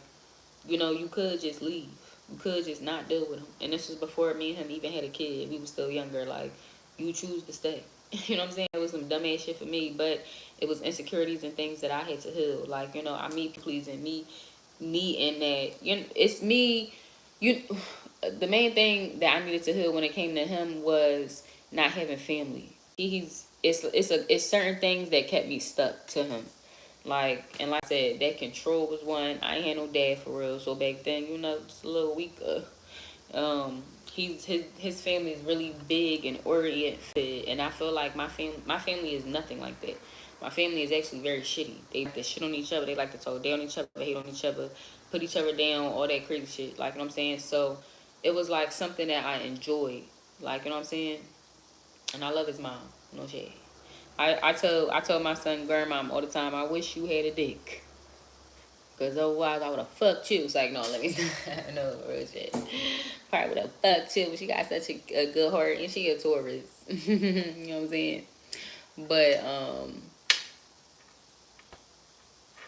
you know, you could just leave. You could just not deal with him. And this was before me and him even had a kid. We were still younger. Like, you choose to stay. You know what I'm saying? It was some dumbass shit for me, but it was insecurities and things that I had to heal. Like, you know, I me pleasing me in that, you know, it's me. You, the main thing that I needed to heal when it came to him was not having family. It's certain things that kept me stuck to him. Like, and like I said, that control was one. I ain't had no dad for real. So back then, you know, just a little weaker. His family is really big and oriented, and I feel like my family is nothing like that. My family is actually very shitty. They like to shit on each other. They like to talk down on each other, hate on each other, put each other down, all that crazy shit. Like, you know what I'm saying? So it was like something that I enjoyed. Like, you know what I'm saying? And I love his mom. No shade. I told my son grandmom all the time, I wish you had a dick. Because otherwise I would have fucked you. It's like, no, let me no real shit. Probably would have fucked you. But she got such a good heart and she a Taurus. You know what I'm saying? But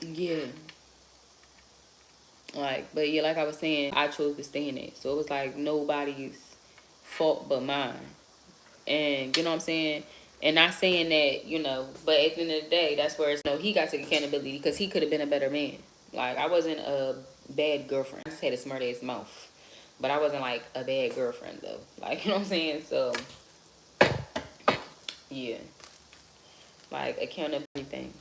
yeah. Like, but yeah, like I was saying, I chose to stay in it. So it was like nobody's fault but mine. And you know what I'm saying? And not saying that, you know, but at the end of the day, that's where it's, you know, he got to take accountability because he could have been a better man. Like, I wasn't a bad girlfriend. I just had a smart ass mouth. But I wasn't like a bad girlfriend though. Like, you know what I'm saying? So, yeah. Like, accountability.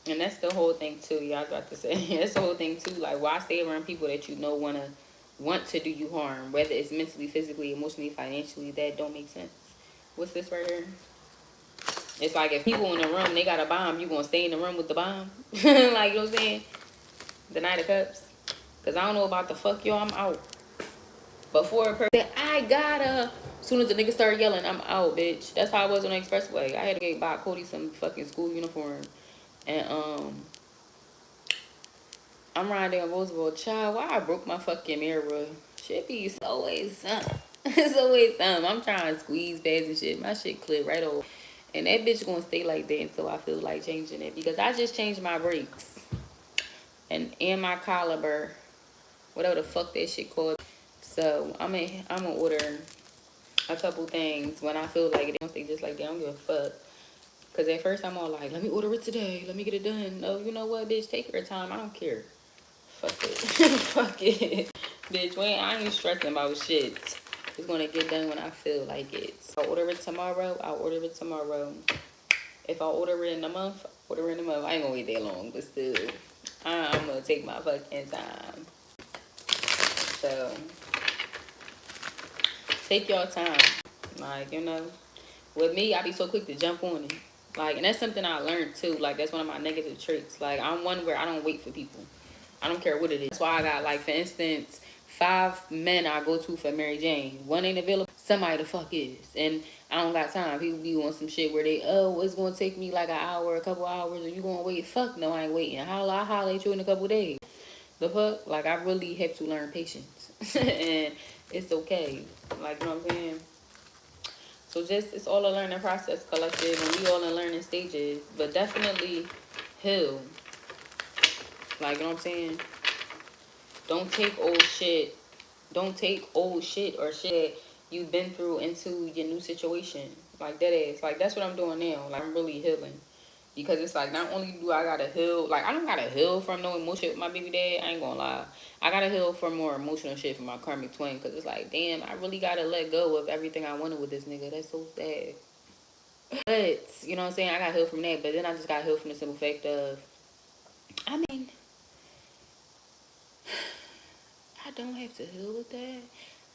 And that's the whole thing too. Y'all got to say that's the whole thing too. Like, why stay around people that you know want to do you harm, whether it's mentally, physically, emotionally, financially? That don't make sense. What's this right here? It's like if people in the room they got a bomb, you gonna stay in the room with the bomb? Like, you know what I'm saying? The Knight of Cups. Cause I don't know about the fuck y'all. I'm out. Before a person, I gotta. As soon as the nigga started yelling, I'm out, bitch. That's how I was on the expressway. I had to buy Cody some fucking school uniform, and I'm riding down Roosevelt. Child, why I broke my fucking mirror? Shit be always something. It's always something. I'm trying to squeeze pads and shit. My shit clip right over. And that bitch gonna stay like that until I feel like changing it. Because I just changed my brakes. And my caliber. Whatever the fuck that shit called. So I'm gonna order a couple things when I feel like it. Don't stay just like that. I don't give a fuck. Because at first I'm all like, let me order it today. Let me get it done. No, you know what, bitch? Take your time. I don't care. Fuck it. Fuck it. Bitch, I ain't stressing about shit. It's gonna get done when I feel like it. So I'll order it tomorrow. I'll order it tomorrow. If I order it in a month, order it in a month. I ain't gonna wait that long, but still. I'm gonna take my fucking time. So, take your time. Like, you know, with me, I be so quick to jump on it. Like, and that's something I learned too. Like, that's one of my negative traits. Like, I'm one where I don't wait for people. I don't care what it is. That's why I got, like, for instance, 5 men I go to for Mary Jane. One ain't available. Somebody the fuck is. And I don't got time. People be on some shit where they, oh, it's going to take me like an hour, a couple hours, or you going to wait. Fuck no, I ain't waiting. I'll holler at you in a couple days. The fuck? Like, I really have to learn patience. And it's okay. Like, you know what I'm saying? So just, it's all a learning process, collective, and we all in learning stages. But definitely heal. Like, you know what I'm saying? Don't take old shit. Don't take old shit or shit you've been through into your new situation. Like, that is. Like, that's what I'm doing now. Like, I'm really healing. Because it's like, not only do I gotta heal, like, I don't gotta heal from no emotion with my baby dad. I ain't gonna lie. I gotta heal from more emotional shit from my karmic twin. Because it's like, damn, I really gotta let go of everything I wanted with this nigga. That's so sad. But, you know what I'm saying? I gotta heal from that. But then I just gotta heal from the simple fact of, I mean, I don't have to heal with that.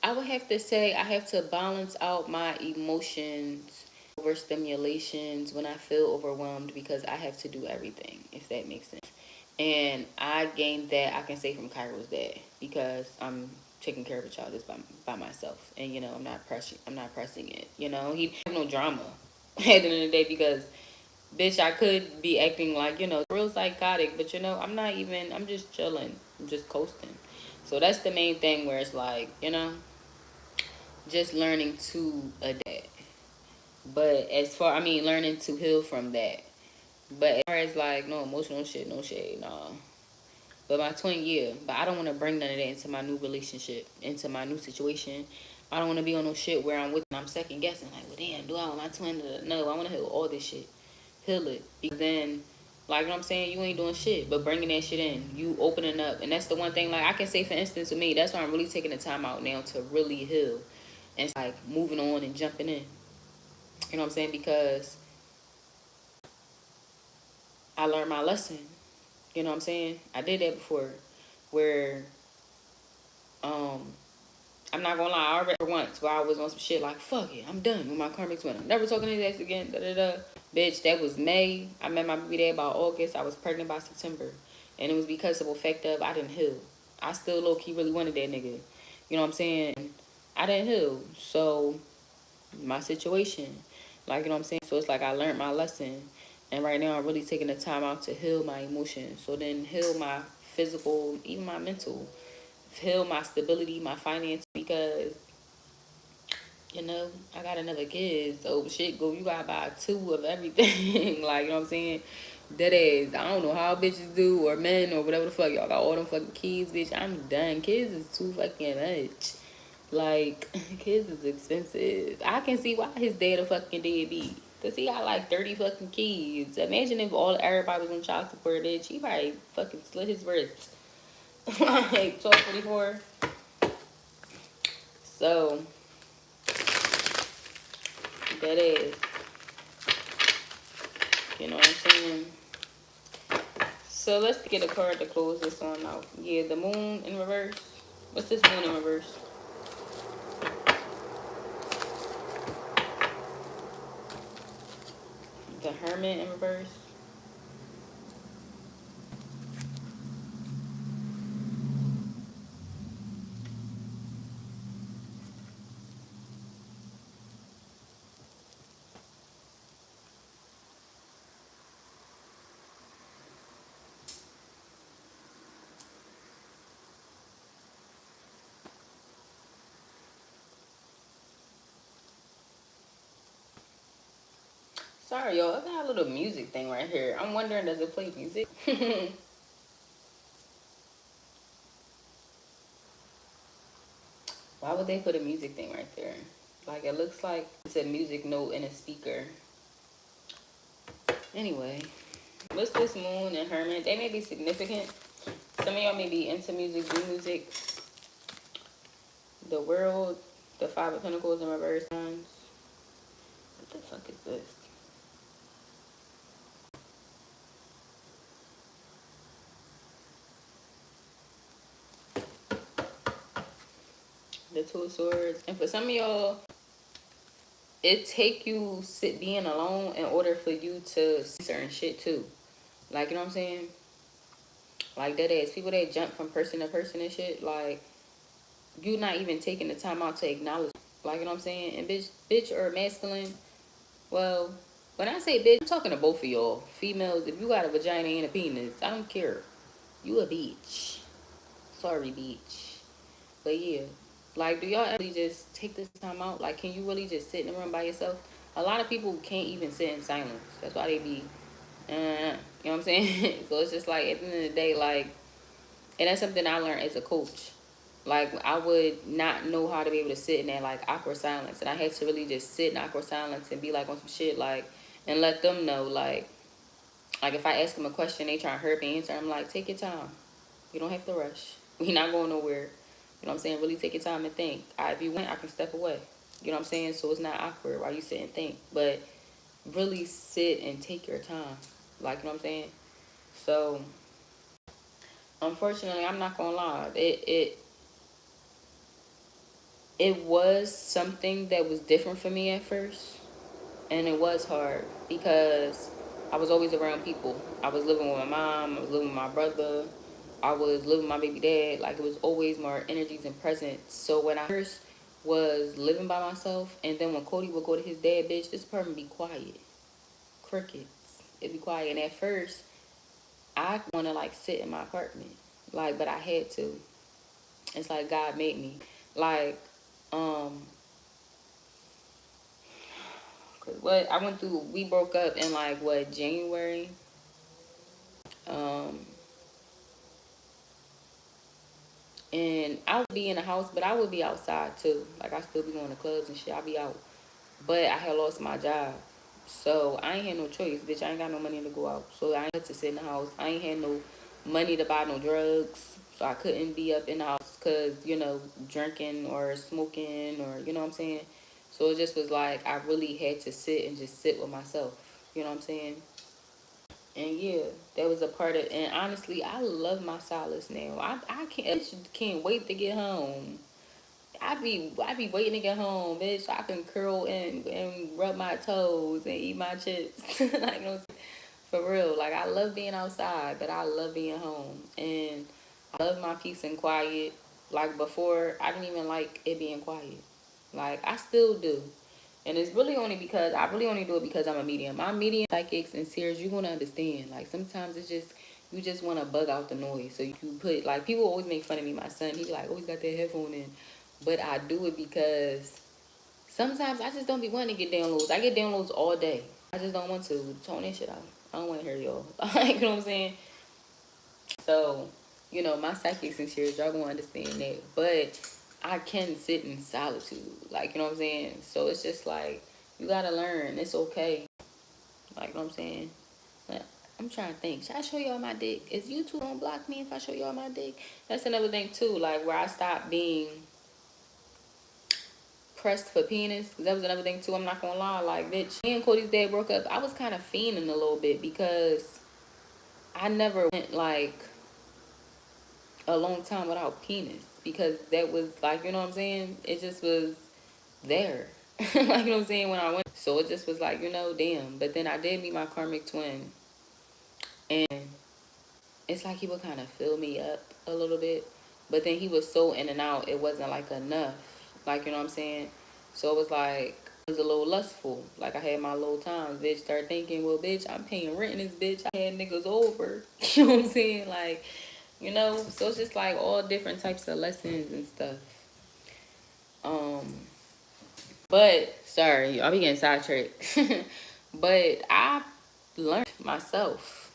I would have to say I have to balance out my emotions, overstimulations when I feel overwhelmed, because I have to do everything, if that makes sense. And I gained that, I can say, from Cairo's dad, because I'm taking care of a child just by myself. And, you know, I'm not pressing it. You know, he have no drama at the end of the day, because bitch, I could be acting like, you know, real psychotic, but you know, I'm just chilling. I'm just coasting. So that's the main thing, where it's like, you know, just learning to adapt. But learning to heal from that. But as far as like, no emotional shit, no shade, nah. But my twin, yeah. But I don't want to bring none of that into my new relationship, into my new situation. I don't want to be on no shit where I'm second guessing. Like, well, damn, do I want my twin to... No, I want to heal all this shit. Heal it. Because then, like, you know what I'm saying? You ain't doing shit, but bringing that shit in. You opening up. And that's the one thing, like, I can say, for instance, with me, that's why I'm really taking the time out now to really heal. And, like, moving on and jumping in. You know what I'm saying? Because I learned my lesson. You know what I'm saying? I did that before. Where, I'm not gonna lie, I already once where I was on some shit like, fuck it, I'm done with my karmic twin. I'm never talking to his ass again, da-da-da. Bitch, that was May. I met my baby dad by August. I was pregnant by September. And it was because of the fact of I didn't heal. I still low-key really wanted that nigga. You know what I'm saying? I didn't heal. So my situation, like, you know what I'm saying? So it's like I learned my lesson. And right now I'm really taking the time out to heal my emotions. So then heal my physical, even my mental, heal my stability, my finance, because you know, I got another kid, so shit, go, you gotta buy two of everything. Like, you know what I'm saying? That is, I don't know how bitches do, or men, or whatever the fuck. Y'all got all them fucking kids, bitch. I'm done. Kids is too fucking much. Like, kids is expensive. I can see why his dad a fucking deadbeat. Cause he got like 30 fucking kids. Imagine if everybody was on child support, bitch. He probably fucking slit his wrists. Like, 1244. So, that is, you know what I'm saying? So let's get a card to close this one out. Yeah, the moon in reverse. What's this moon in reverse? The hermit in reverse. Sorry, y'all. I got a little music thing right here. I'm wondering, does it play music? Why would they put a music thing right there? Like, it looks like it's a music note in a speaker. Anyway, what's this moon and hermit? They may be significant. Some of y'all may be into music, do music. The world, the five of pentacles in reverse signs. What the fuck is this? The two of swords. And for some of y'all, it take you being alone in order for you to see certain shit too. Like, you know what I'm saying? Like, that ass people that jump from person to person and shit, like, you not even taking the time out to acknowledge, like, you know what I'm saying? And bitch or masculine, well, when I say bitch, I'm talking to both of y'all. Females, if you got a vagina and a penis, I don't care. You a bitch. Sorry, bitch. But yeah, like, do y'all actually just take this time out? Like, can you really just sit in the room by yourself? A lot of people can't even sit in silence. That's why they be, you know what I'm saying? So it's just like, at the end of the day, like, and that's something I learned as a coach. Like, I would not know how to be able to sit in that, like, awkward silence. And I had to really just sit in awkward silence and be, like, on some shit, like, and let them know, like if I ask them a question, they try to hurry up and answer, I'm like, take your time. You don't have to rush. We not going nowhere. You know what I'm saying? Really take your time and think. If you want, I can step away. You know what I'm saying? So it's not awkward while you sit and think. But really sit and take your time. Like, you know what I'm saying? So, unfortunately, I'm not gonna lie. It was something that was different for me at first. And it was hard because I was always around people. I was living with my mom. I was living with my brother. I was living with my baby dad. Like, it was always more energies and presence. So when I first was living by myself, and then when Cody would go to his dad, bitch, this apartment be quiet. Crickets. It'd be quiet. And at first, I want to, like, sit in my apartment. Like, but I had to. It's like God made me. Like, um, cause what I went through, we broke up in, like, what, January? Um, and I would be in the house, but I would be outside too. Like, I still be going to clubs and shit. I be out. But I had lost my job. So I ain't had no choice, bitch. I ain't got no money to go out. So I had to sit in the house. I ain't had no money to buy no drugs. So I couldn't be up in the house because, you know, drinking or smoking or, you know what I'm saying? So it just was like I really had to sit and just sit with myself. You know what I'm saying? And yeah, that was a part of, and honestly, I love my solace now. I can't wait to get home. I be waiting to get home, bitch, so I can curl and rub my toes and eat my chips. Like, you know, for real. Like, I love being outside, but I love being home. And I love my peace and quiet. Like before, I didn't even like it being quiet. Like I still do. And it's really only because I really only do it because I'm a medium. I'm medium, psychics, and seers. You're gonna understand. Like sometimes it's just you just want to bug out the noise. So you put like people always make fun of me. My son, he be like always got that headphone in, but I do it because sometimes I just don't be wanting to get downloads. I get downloads all day. I just don't want to tone that shit out. I don't want to hear y'all. Like you know what I'm saying? So my psychics and seers, y'all gonna understand that. But I can sit in solitude. Like, you know what I'm saying? So it's just like, you gotta learn. It's okay. Like, you know what I'm saying? But I'm trying to think. Should I show y'all my dick? Is YouTube gonna block me if I show y'all my dick? That's another thing, too. Like, where I stopped being pressed for penis. Because that was another thing, too. I'm not gonna lie. Like, bitch, me and Cody's dad broke up. I was kind of fiending a little bit because I never went, like, a long time without penis. Because that was, like, you know what I'm saying? It just was there. Like, you know what I'm saying, when I went. So it just was like, damn. But then I did meet my karmic twin. And it's like he would kind of fill me up a little bit. But then he was so in and out, it wasn't like enough. Like, you know what I'm saying? So it was like, it was a little lustful. Like I had my little times. Bitch started thinking, well, bitch, I'm paying rent in this bitch. I had niggas over. You know what I'm saying? Like, so it's just like all different types of lessons and stuff. But sorry, I'll be getting sidetracked. But I learned myself.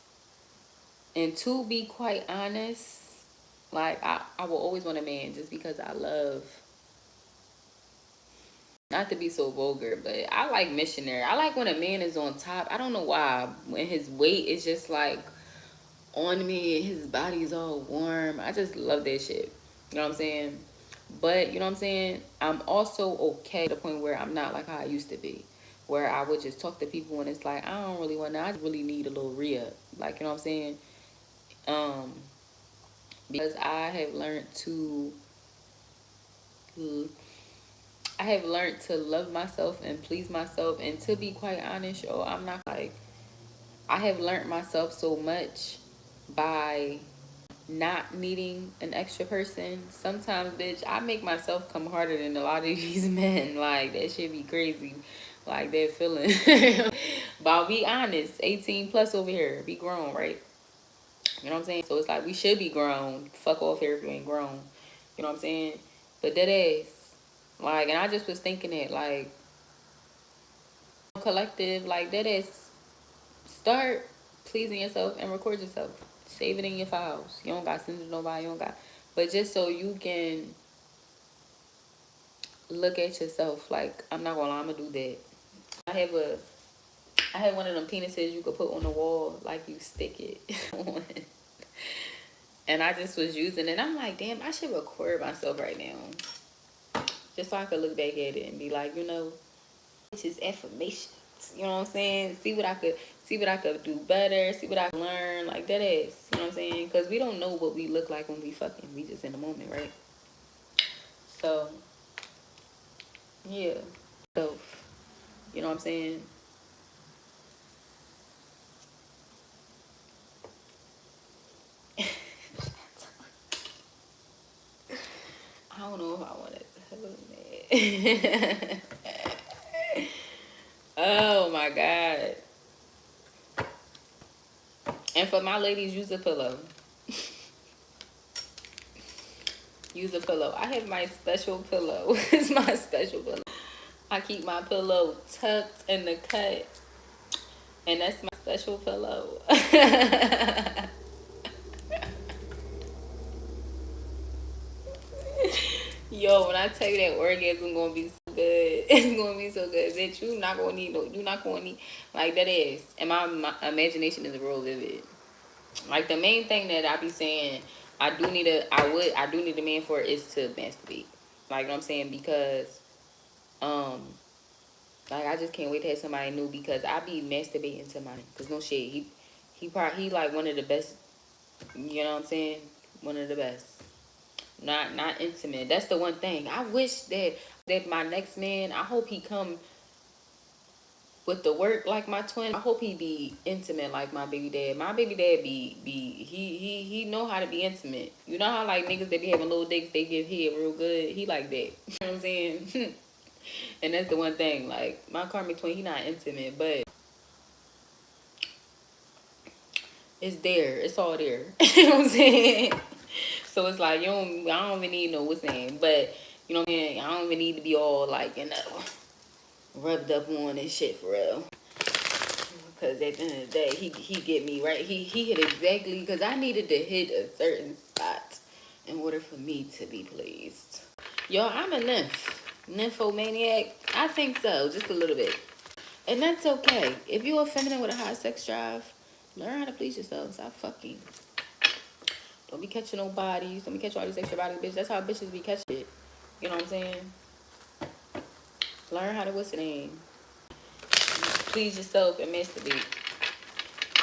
And to be quite honest, like I will always want a man just because I love, not to be so vulgar, but I like missionary. I like when a man is on top. I don't know why. When his weight is just like on me and his body's all warm. I just love that shit. You know what I'm saying? But you know what I'm saying? I'm also okay to the point where I'm not like how I used to be. Where I would just talk to people and it's like, I don't really want to, I really need a little re-up. Like, you know what I'm saying? Um, because I have learned to love myself and please myself. And to be quite honest, yo, I'm not like, I have learned myself so much by not needing an extra person. Sometimes, bitch, I make myself come harder than a lot of these men. Like, that shit be crazy. Like, they're feeling. But I'll be honest, 18 plus over here. Be grown, right? You know what I'm saying? So it's like, we should be grown. Fuck off here if you ain't grown. You know what I'm saying? But that ass. Like, and I just was thinking that, like, collective, like, that is, start pleasing yourself and record yourself. Save it in your files. You don't got to send it to nobody. You don't got. But just so you can look at yourself. Like, I'm not gonna lie, I'm gonna do that. I have one of them penises you could put on the wall, like you stick it on. And I just was using it. I'm like, damn, I should record myself right now. Just so I could look back at it and be like, it's just affirmations. You know what I'm saying? See what I could do better. See what I can learn. Like that is. You know what I'm saying? Because we don't know what we look like when we fucking. We just in the moment, right? So, yeah. So, you know what I'm saying? I don't know if I want to. Oh my God. And for my ladies, use a pillow. Use a pillow. I have my special pillow. It's my special pillow. I keep my pillow tucked in the cut. And that's my special pillow. Yo, when I tell you that orgasm gonna be so good, it's gonna be so good. Bitch, you not gonna need like that is. And my imagination is real vivid. Like the main thing that I be saying, I do need a man for is to masturbate. Like, you know what I'm saying? Because like I just can't wait to have somebody new because I be masturbating to mine. Cause no shit, he like one of the best. You know what I'm saying? One of the best. Not intimate. That's the one thing. I wish that my next man, I hope he come with the work like my twin, I hope he be intimate like my baby dad. My baby dad he know how to be intimate. You know how like niggas they be having little dicks, they give head real good. He like that. You know what I'm saying? And that's the one thing. Like my karmic twin, he not intimate, but it's there. It's all there. You know what I'm saying? So it's like I don't even need no what's name, but you know what I'm saying. I don't even need to be all like rubbed up on and shit for real. Cause at the end of the day, he get me right. He hit exactly because I needed to hit a certain spot in order for me to be pleased. Yo, I'm a nymphomaniac. I think so, just a little bit, and that's okay. If you're a feminine with a high sex drive, learn how to please yourself. Stop fucking. Don't be catching no bodies. Don't be catching all these extra bodies, bitch. That's how bitches be catching it. You know what I'm saying? Learn how to what's the name. Please yourself and masturbate.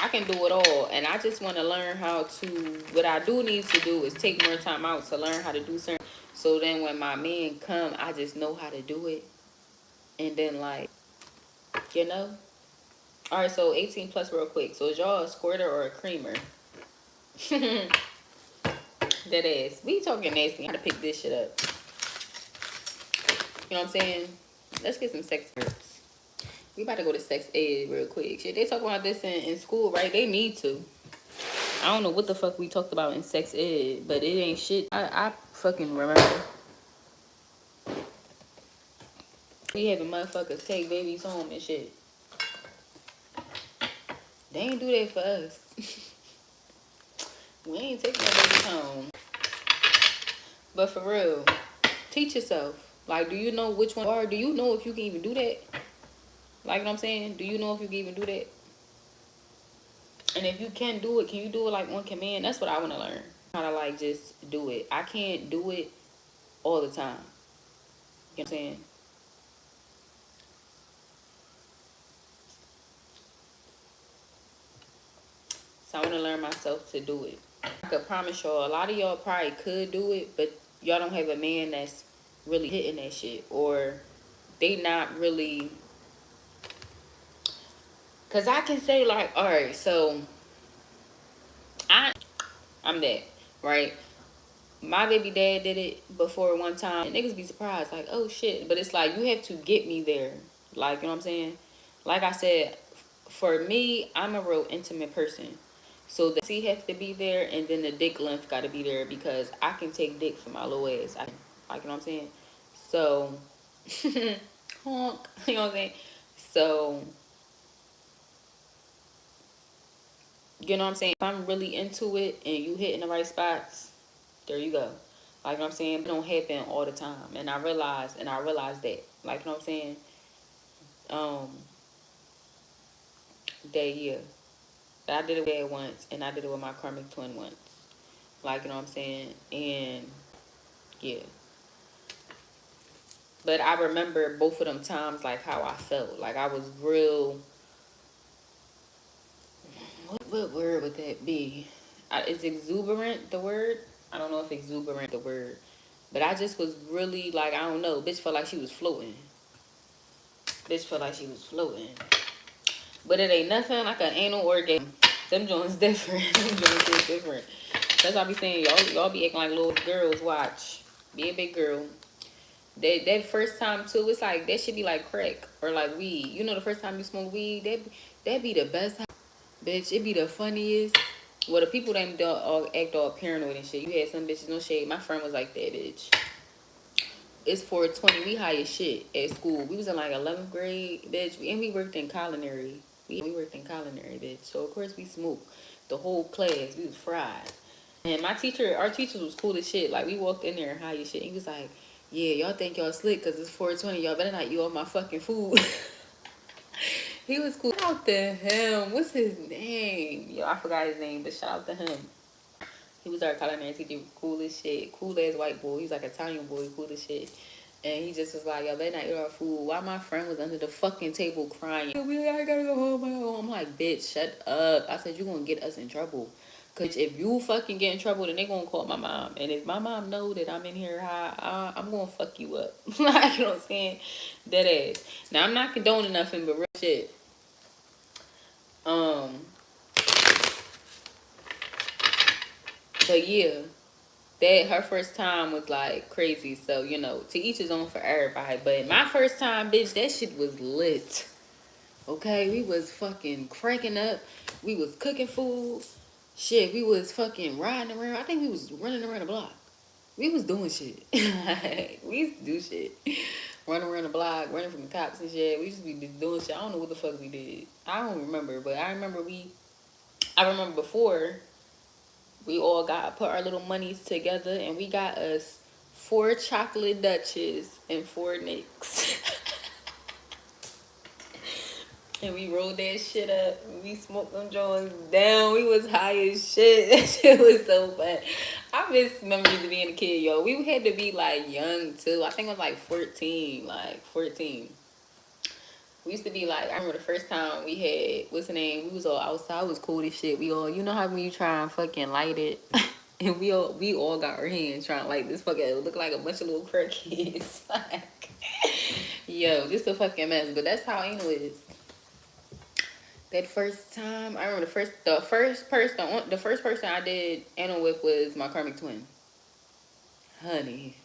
I can do it all, and I just want to learn how to. What I do need to do is take more time out to learn how to do certain. So then, when my man come, I just know how to do it, and then like, you know. All right, so 18 plus, real quick. So is y'all a squirter or a creamer? That ass. We talking nasty. How to pick this shit up? You know what I'm saying? Let's get some sex words. We about to go to sex ed real quick. Shit, they talk about this in school, right? They need to. I don't know what the fuck we talked about in sex ed, but it ain't shit. I fucking remember. We having motherfuckers take babies home and shit. They ain't do that for us. We ain't taking no babies home. But for real, teach yourself. Like, do you know which one are? Do you know if you can even do that? Like what I'm saying? Do you know if you can even do that? And if you can do it, can you do it like on command? That's what I want to learn. How to like just do it. I can't do it all the time. You know what I'm saying? So I want to learn myself to do it. I could promise y'all, a lot of y'all probably could do it, but y'all don't have a man that's really hitting that shit. Or they not really. Because I can say like, all right, so I'm that, right? My baby dad did it before one time. And niggas be surprised, like, oh shit. But it's like, you have to get me there. Like, you know what I'm saying? Like I said, for me, I'm a real intimate person. So the C has to be there, and then the dick length got to be there, because I can take dick from my little ass. Like, you know what I'm saying? So, honk, you know what I'm saying? So, you know what I'm saying? If I'm really into it and you hitting the right spots, there you go. Like, you know what I'm saying? It don't happen all the time. And I realized that. Like, you know what I'm saying? That, yeah. I did it with Dad once, and I did it with my karmic twin once. Like, you know what I'm saying? And, yeah. But I remember both of them times, like, how I felt. Like, I was real... What word would that be? Is exuberant the word? I don't know if exuberant the word. But I just was really, like, I don't know. Bitch felt like she was floating. But it ain't nothing like an anal orgasm. Them joints different. Them joints is different. That's why I be saying, y'all be acting like little girls. Watch. Be a big girl. That first time too, it's like that should be like crack or like weed. You know, the first time you smoke weed, that be the best time. Bitch, it be the funniest. Well, the people that all act all paranoid and shit. You had some bitches, no shade. My friend was like that, bitch. It's 420. We high as shit at school. We was in like 11th grade, bitch. And we worked in culinary. We worked in culinary, bitch. So, of course, we smoked. The whole class, we was fried. And our teachers was cool as shit. Like, we walked in there high as shit. He was like, yeah, y'all think y'all slick because it's 420. Y'all better not eat all my fucking food. He was cool. Shout out to him. What's his name? Yo, I forgot his name, but shout out to him. He was our culinary teacher. He was cool as shit. Cool as white boy. He was like Italian boy. Cool as shit. And he just was like, y'all better not eat our food. While my friend was under the fucking table crying. I gotta go home. I'm like, bitch, shut up. I said, you're going to get us in trouble. Cause if you fucking get in trouble, then they gonna call my mom. And if my mom know that I'm in here high, I'm gonna fuck you up. Like, you know what I'm saying? That ass. Now, I'm not condoning nothing but real shit. But yeah, that her first time was like crazy. So, you know, to each his own for everybody. But my first time, bitch, that shit was lit. Okay, we was fucking cranking up. We was cooking food. Shit, we was fucking riding around. I think we was running around the block. We was doing shit. We used to do shit. Running around the block, running from the cops and shit. We used to be doing shit. I don't know what the fuck we did. I don't remember, but I remember before we all put our little monies together and we got us 4 chocolate Dutches and 4 Nicks. And we rolled that shit up. We smoked them joints down. We was high as shit. That shit was so fun. I miss memories of being a kid, yo. We had to be like young too. I think it was like 14. Like 14. We used to be like, I remember the first time we had, what's the name? We was all outside. It was cool as shit. We all, you know how when you try and fucking light it? And we all got our hands trying to light this fucking, it look like a bunch of little crackheads. Like, yo, just a fucking mess. But that's how anal is. That first time, I remember the first person I did anal with was my karmic twin. Honey.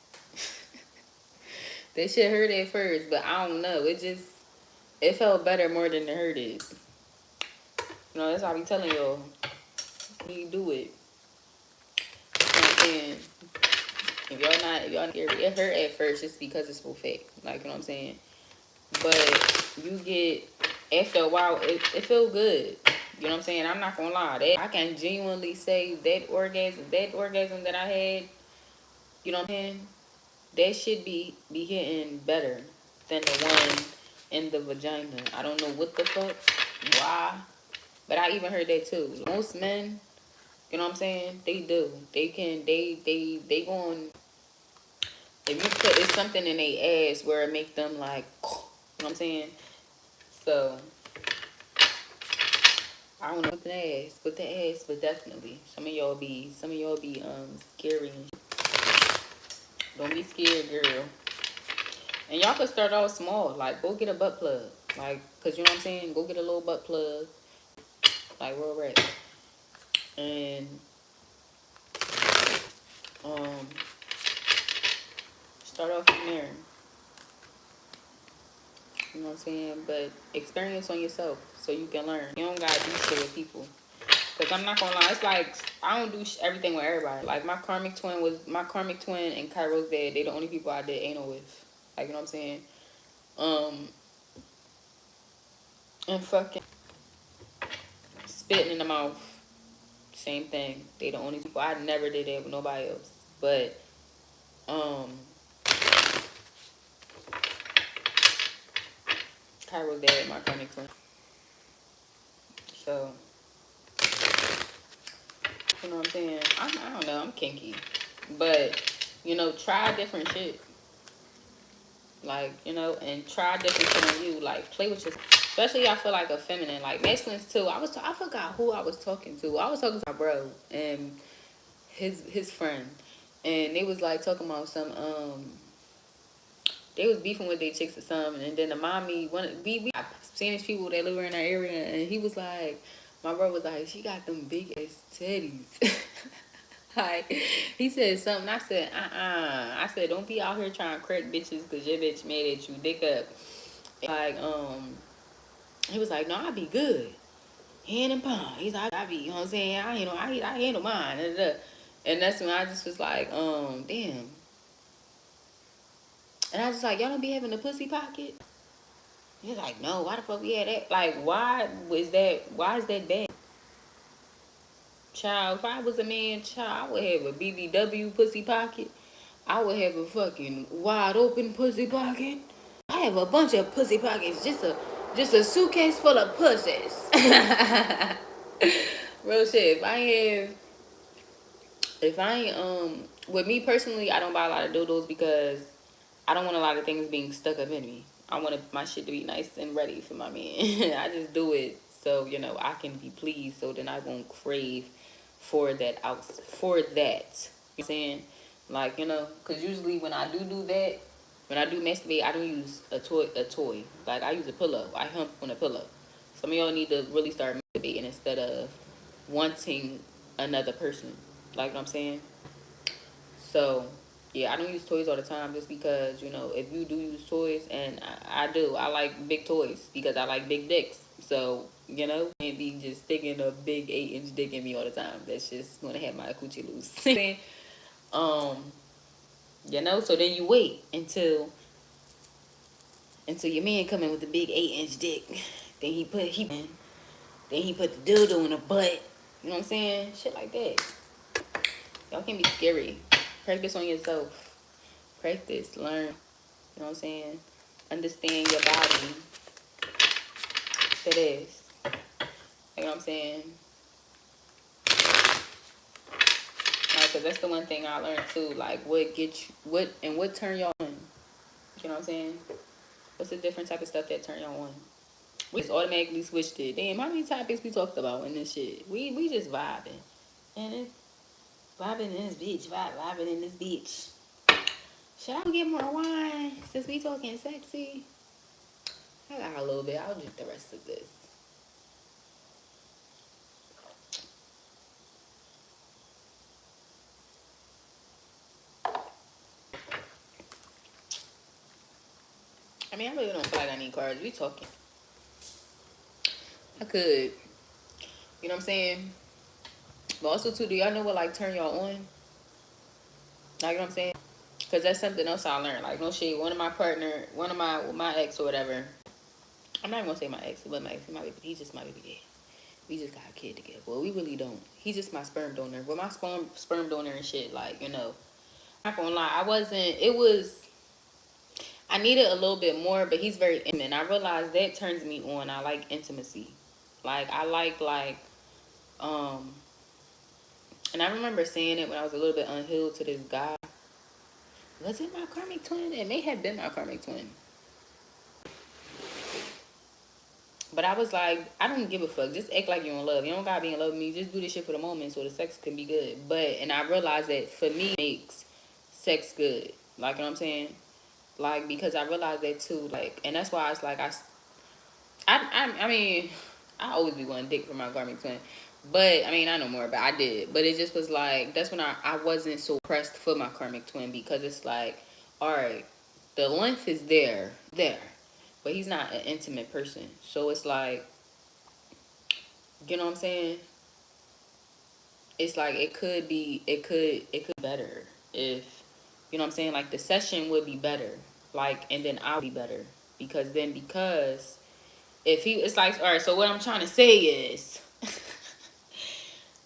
That shit hurt at first, but I don't know. It felt better more than it hurted. You know, that's why I be telling y'all. You do it. You know what I'm saying? If y'all not scared, it hurt at first just because it's so fake. Like, you know what I'm saying? But you get, after a while, it feel good. You know what I'm saying? I'm not gonna lie. I can genuinely say that orgasm that I had, you know what I'm saying? That should be hitting better than the one in the vagina. I don't know what the fuck, why, but I even heard that too. Most men, you know what I'm saying? They do. They going, if you put, it's something in their ass where it make them like, you know what I'm saying? So, I don't know what the ass, but definitely. Some of y'all be scary. Don't be scared, girl. And y'all could start off small. Like, go get a butt plug. Like, cause you know what I'm saying? Go get a little butt plug. Like, real red. And, start off from there. You know what I'm saying? But experience on yourself so you can learn. You don't gotta do shit with people. Cause I'm not gonna lie, it's like I don't do everything with everybody. Like my karmic twin and Cairo's dad. They the only people I did anal with. Like, you know what I'm saying? And fucking spitting in the mouth, same thing. They the only people. I never did that with nobody else. But Cairo's dad, my karmic twin. So. You know what I'm saying? I don't know. I'm kinky. But, you know, try different shit. Like, you know, and try different shit on you. Like, play with yourself. Especially, I feel like a feminine. Like, masculines, too. I forgot who I was talking to. I was talking to my bro and his friend. And they was, like, talking about some, they was beefing with their chicks or something. And then the mommy, I've seen these people that live in our area. And he was like, my bro was like, she got them big ass titties. Like, he said something. I said, I said, don't be out here trying to crack bitches because your bitch mad at you. Dick up. Like, he was like, no, I be good. Hand and palm. He's like, I be, you know what I'm saying? I handle mine. Da, da, da. And that's when I just was like, damn. And I was just like, y'all don't be having a pussy pocket? He's like, no, why the fuck we had that? Like, why is that bad? Child, if I was a man, child, I would have a BBW pussy pocket. I would have a fucking wide open pussy pocket. I have a bunch of pussy pockets. Just a suitcase full of pussies. Real shit. With me personally, I don't buy a lot of dildos because I don't want a lot of things being stuck up in me. I want my shit to be nice and ready for my man. I just do it so, you know, I can be pleased so then I won't crave for that out for that. You know what I'm saying? Like, you know, because usually when I do that, when I do masturbate, I don't use a toy. Like, I use a pillow. I hump on a pillow. Some of y'all need to really start masturbating instead of wanting another person. Like what I'm saying? So, yeah, I don't use toys all the time just because, you know, if you do use toys, and I do, I like big toys because I like big dicks. So, you know, can't be just sticking a big 8-inch dick in me all the time. That's just gonna have my coochie loose. You know, so then you wait until your man come in with the big 8-inch dick. Then he put the dildo in the butt. You know what I'm saying? Shit like that. Y'all can be scary. Practice on yourself. Practice, learn. You know what I'm saying? Understand your body. That is. You know what I'm saying? Because that's the one thing I learned too. Like, what turn y'all on? You know what I'm saying? What's the different type of stuff that turn y'all on? We just automatically switched it. Damn, how many topics we talked about in this shit? We just vibing. And it's vibing in this bitch. Vibing in this bitch. Should I get more wine since we talking sexy? I got a little bit. I'll drink the rest of this. I mean, I really don't feel like I need carbs. We talking. I could. You know what I'm saying? But also, too, do y'all know what, like, turn y'all on? Like, you know what I'm saying? Because that's something else I learned. Like, no shade. One of my ex or whatever. I'm not even going to say my ex. But my ex, he just my baby dad. We just got a kid together. Well, we really don't. He's just my sperm donor. But my sperm donor and shit, like, you know. I'm not going to lie. I needed a little bit more, but he's very intimate. And I realized that turns me on. I like intimacy. Like, I like, and I remember saying it when I was a little bit unhealed to this guy. Was it my karmic twin? It may have been my karmic twin. But I was like, I don't give a fuck. Just act like you're in love. You don't gotta be in love with me. Just do this shit for the moment so the sex can be good. And I realized that for me, it makes sex good. Like, you know what I'm saying? Like, because I realized that too. Like, and that's why it's like, I mean, I always be wanting dick for my karmic twin. But, I mean, I know more, but I did. But it just was like, that's when I wasn't so pressed for my karmic twin, because it's like, all right, the length is there. But he's not an intimate person. So it's like, you know what I'm saying? It's like, it could be better if, you know what I'm saying? Like, the session would be better. Like, and then I'll be better. Because if he, it's like, all right, so what I'm trying to say is,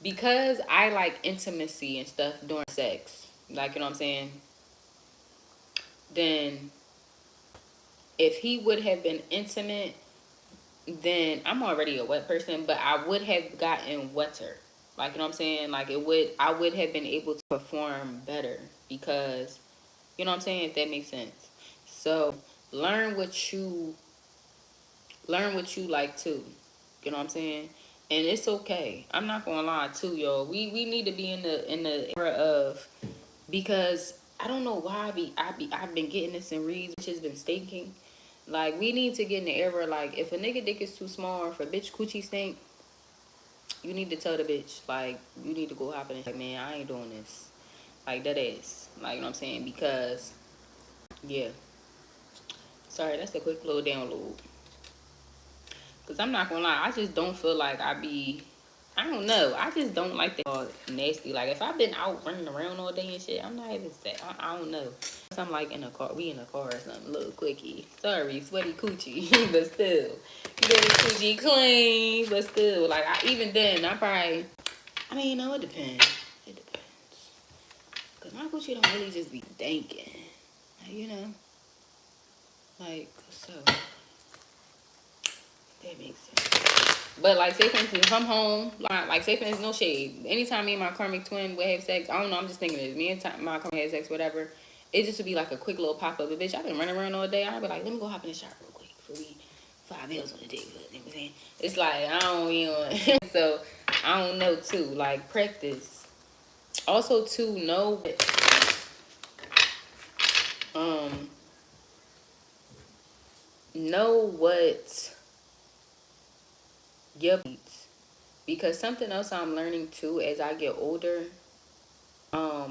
because I like intimacy and stuff during sex, like, you know what I'm saying? Then if he would have been intimate, then I'm already a wet person, but I would have gotten wetter. Like, you know what I'm saying? Like, I would have been able to perform better because, you know what I'm saying? If that makes sense. So learn what you like too. You know what I'm saying? And it's okay. I'm not gonna lie too, y'all. We need to be in the era of, because I don't know why I've been getting this in reads, which has been stinking. Like, we need to get in the era, like, if a nigga dick is too small or if a bitch coochie stink, you need to tell the bitch, like, you need to go hop in and, like, man, I ain't doing this. Like, that is. Like, you know what I'm saying? Because, yeah. Sorry, that's a quick little download. Because I'm not gonna lie, I just don't feel like I don't know. I just don't like that all nasty. Like, if I've been out running around all day and shit, I'm not even sad. I don't know. I'm like in a car. We in a car or something. A little quickie. Sorry, sweaty coochie. But still. You get the coochie clean. But still. Like, even then, I mean, no, it depends. It depends. Because my coochie don't really just be danking. Like, you know. Like, so. That makes sense. But, like, say for instance, if I'm home, like, say for instance, no shade. Anytime me and my karmic twin would have sex, I don't know, I'm just thinking this. Me and my karmic had sex, whatever. It just would be like a quick little pop up. But, bitch, I've been running around all day. I'd be like, let me go hop in the shower real quick before we 5 meals on the day. You know what I'm saying? It's like, I don't, you know. So, I don't know too. Like practice. Also to um know what your needs. Because something else I'm learning too as I get older,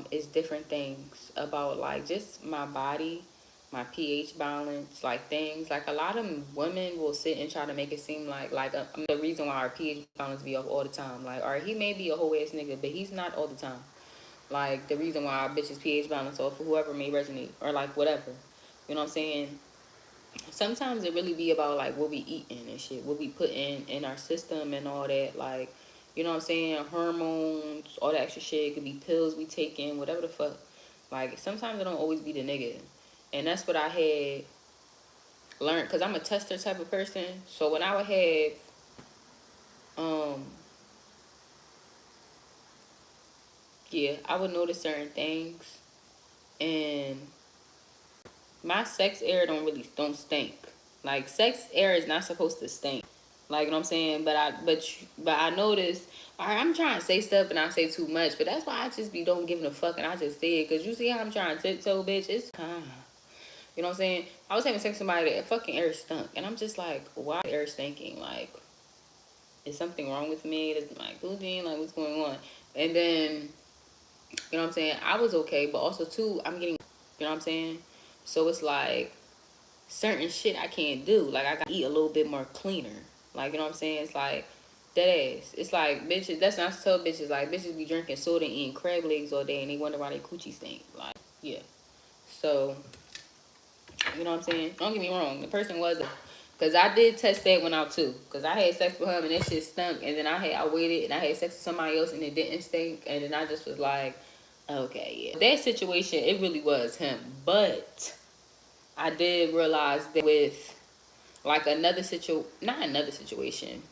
is different things about like just my body, my pH balance, like things like a lot of women will sit and try to make it seem like the reason why our pH balance be off all the time. Like, all right, he may be a whole ass nigga, but he's not all the time. Like the reason why our bitches pH balance off, whoever may resonate or like whatever, you know what I'm saying? Sometimes it really be about like what we eating and shit, what we put in our system and all that. Like, you know what I'm saying? Hormones, all that extra shit. It could be pills we taking, whatever the fuck. Like sometimes it don't always be the nigga, and that's what I had learned because I'm a tester type of person. So when I would have, um, yeah, I would notice certain things, and my sex air don't stink. Like sex air is not supposed to stink. Like, you know what I'm saying? But I noticed, all right, I'm trying to say stuff and I say too much, but that's why I just be don't giving a fuck and I just say it. Cause you see how I'm trying to tiptoe, bitch? It's you know what I'm saying? I was having sex with somebody that fucking air stunk. And I'm just like, why air stinking? Like, is something wrong with me? Is my gluten? Like, what's going on? And then, you know what I'm saying? I was okay, but also too, I'm getting, you know what I'm saying? So it's like, certain shit I can't do. Like I gotta eat a little bit more cleaner. Like, you know what I'm saying? It's like that ass. It's like bitches. That's not to tell bitches. Like bitches be drinking soda and eating crab legs all day, and they wonder why they coochie stink. Like yeah. So you know what I'm saying? Don't get me wrong. The person was, cause I did test that one out too. Cause I had sex with him and that shit stunk, and then I waited and I had sex with somebody else and it didn't stink, and then I just was like, okay, yeah. That situation, it really was him, but I did realize that with like not another situation.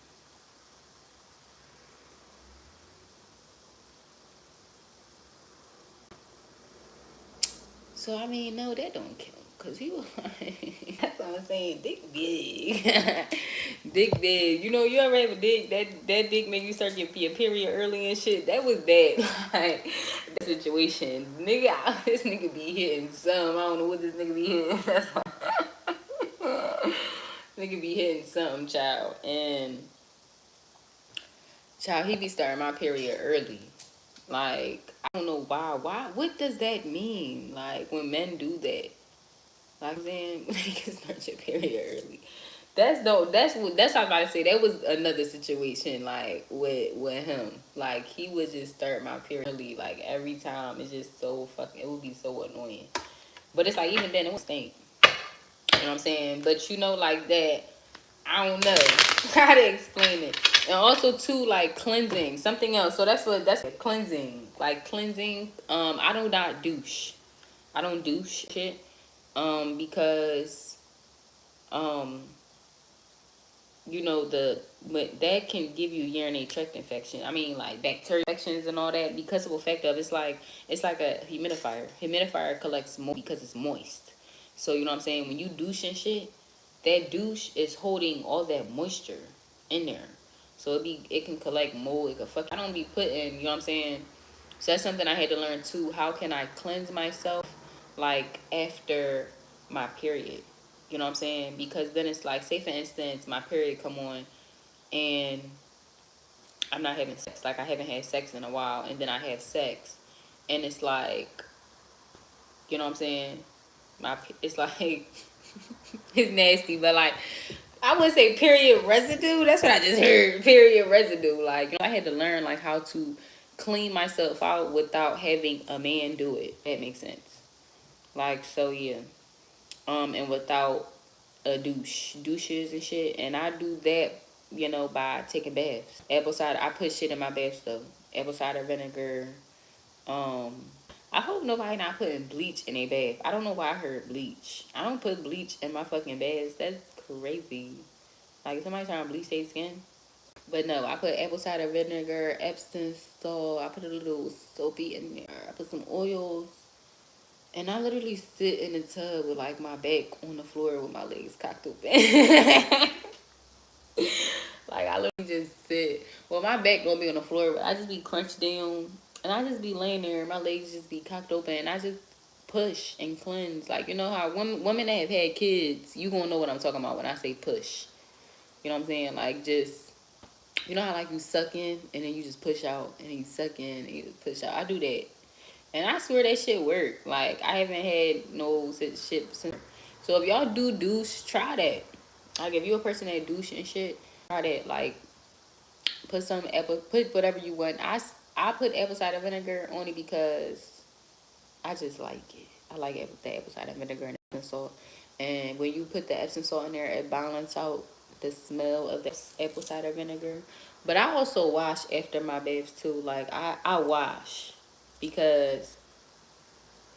So I mean, no, that don't count. Cause he was like, that's what I'm saying, dick big. Dick big. You know, you ever have a dick, that dick make you start your period early and shit? That was that. Like, that situation. Nigga, this nigga be hitting some. I don't know what this nigga be hitting. That's why. Nigga be hitting something, child. And child, he be starting my period early. Like, I don't know why. Why? What does that mean? Like, when men do that, like, then they can start your period early. That's what I'm about to say. That was another situation, like with him. Like, he would just start my period early. Like every time, it's just so fucking. It would be so annoying. But it's like even then, it would stink. You know what I'm saying? But you know, like that. I don't know how to explain it. And also too, like cleansing, something else. So that's what cleansing. Like cleansing. I do not douche. I don't douche shit. Because um, you know but that can give you urinary tract infection. I mean like bacteria infections and all that because of the effect of it's like a humidifier. Humidifier collects more because it's moist. So you know what I'm saying? When you douche and shit, that douche is holding all that moisture in there. So it can collect mold, it can fuck. I don't be putting, you know what I'm saying? So that's something I had to learn too. How can I cleanse myself like after my period? You know what I'm saying? Because then it's like, say for instance, my period come on and I'm not having sex. Like I haven't had sex in a while, and then I have sex, and it's like, you know what I'm saying? It's like it's nasty, but like I would say period residue. That's what I just heard. Period residue. Like, you know, I had to learn like how to clean myself out without having a man do it. That makes sense. Like so, yeah. And without douches and shit. And I do that, you know, by taking baths. Apple cider. I put shit in my bath stuff. Apple cider vinegar. Um, I hope nobody not putting bleach in a bath. I don't know why I heard bleach. I don't put bleach in my fucking baths. That's crazy. Like somebody trying to bleach their skin. But no, I put apple cider vinegar, Epsom salt. I put a little soapy in there. I put some oils. And I literally sit in the tub with like my back on the floor with my legs cocked open. Like Like, I literally just sit. Well, my back gonna be on the floor, but I just be crunched down. And I just be laying there. My legs just be cocked open. And I just push and cleanse. Like, you know how women that have had kids, you gonna know what I'm talking about when I say push. You know what I'm saying? Like, just, you know how, like, you suck in and then you just push out. And then you suck in and you just push out. I do that. And I swear that shit work. Like, I haven't had no such shit since. So if y'all do douche, try that. Like, if you're a person that douche and shit, try that. Like, put whatever you want. I put apple cider vinegar only because I just like it. I like the apple cider vinegar and Epsom salt. And when you put the Epsom salt in there, it balances out the smell of the apple cider vinegar. But I also wash after my baths too. Like, I wash because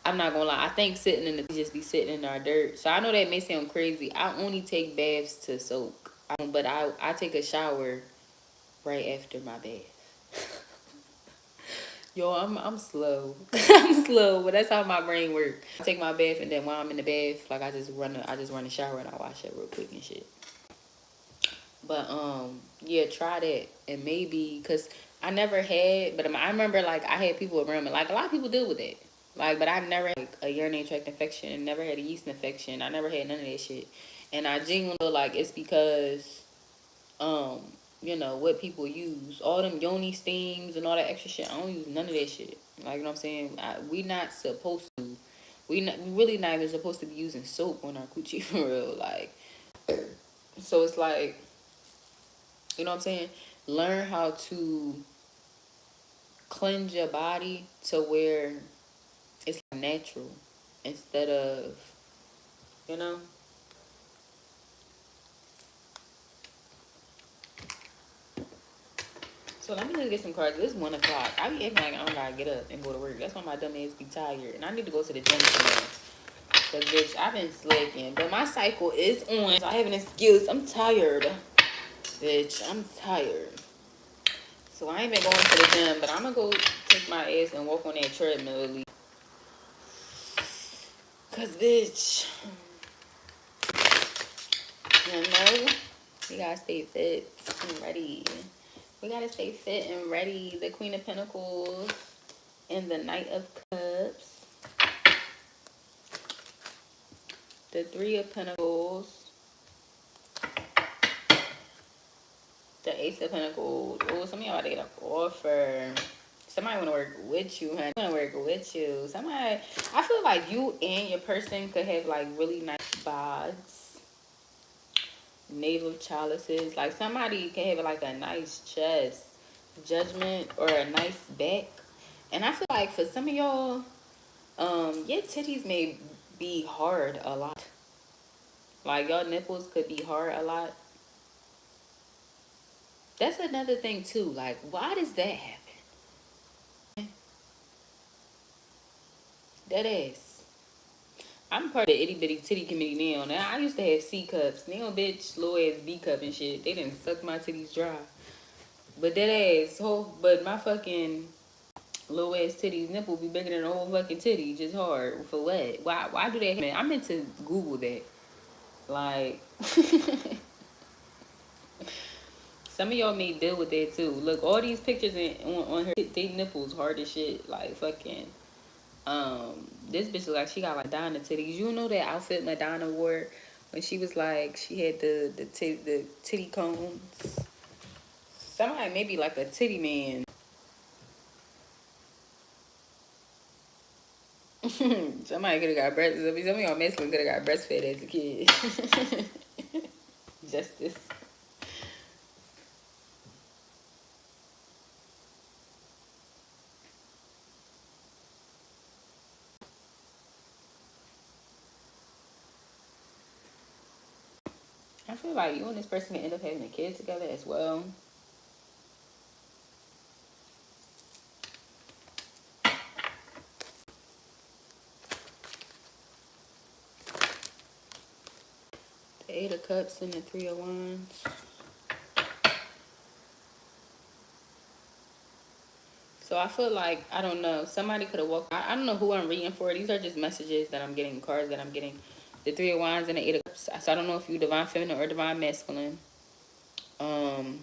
I'm not gonna lie. I think sitting in the just be sitting in our dirt. So I know that may sound crazy. I only take baths to soak. But I take a shower right after my bath. Yo, I'm slow. I'm slow, but that's how my brain works. I take my bath and then while I'm in the bath, like I just run the shower and I wash it real quick and shit. But yeah, try that and maybe because I never had, but I remember like I had people around me. Like a lot of people deal with it. Like, but I never had like, a urinary tract infection, never had a yeast infection. I never had none of that shit. And I genuinely feel like it's because um, you know, what people use. All them yoni steams and all that extra shit. I don't use none of that shit. Like, you know what I'm saying? We not supposed to. We really not even supposed to be using soap on our coochie for real. Like, so it's like, you know what I'm saying? Learn how to cleanse your body to where it's natural instead of, you know. So let me just get some cards. It's 1 o'clock. I be acting like I don't gotta get up and go to work. That's why my dumb ass be tired. And I need to go to the gym tomorrow. Cause bitch, I've been slacking. But my cycle is on. So I have an excuse. I'm tired. Bitch, I'm tired. So I ain't been going to the gym. But I'm gonna go take my ass and walk on that treadmill at least. Cause bitch, you know, we gotta stay fit and ready. We gotta stay fit and ready. The Queen of Pentacles and the Knight of Cups. The Three of Pentacles. The Ace of Pentacles. Oh, some of y'all about to get an offer. Somebody want to work with you, honey. Want to work with you. Somebody, I feel like you and your person could have like really nice bods. Knave of Chalices. Like somebody can have like a nice chest. Judgment or a nice back. And I feel like for some of y'all, your titties may be hard a lot. Like your nipples could be hard a lot. That's another thing too. Like, why does that happen? That ass. I'm part of the itty bitty titty committee now. Now I used to have C cups. Now bitch, low ass B cup and shit. They didn't suck my titties dry. But that ass, but my fucking low ass titties nipple be bigger than the whole fucking titty. Just hard. For what? Why do that happen? I meant to Google that. Like some of y'all may deal with that too. Look, all these pictures on her, they nipples hard as shit. Like fucking, this bitch look like she got like Madonna titties. You know that outfit Madonna wore when she was like, she had the titty cones. Somebody maybe like a titty man. Somebody could have got breast. Some of y'all masculine could have got breastfed as a kid. Justice. I feel like you and this person can end up having a kid together as well. The 8 of Cups and the 3 of Wands. So I feel like, I don't know, somebody could have walked. I don't know who I'm reading for. These are just messages that I'm getting, cards that I'm getting. The 3 of Wands and the 8 of Cups. So I don't know if you're divine feminine or divine masculine. Um,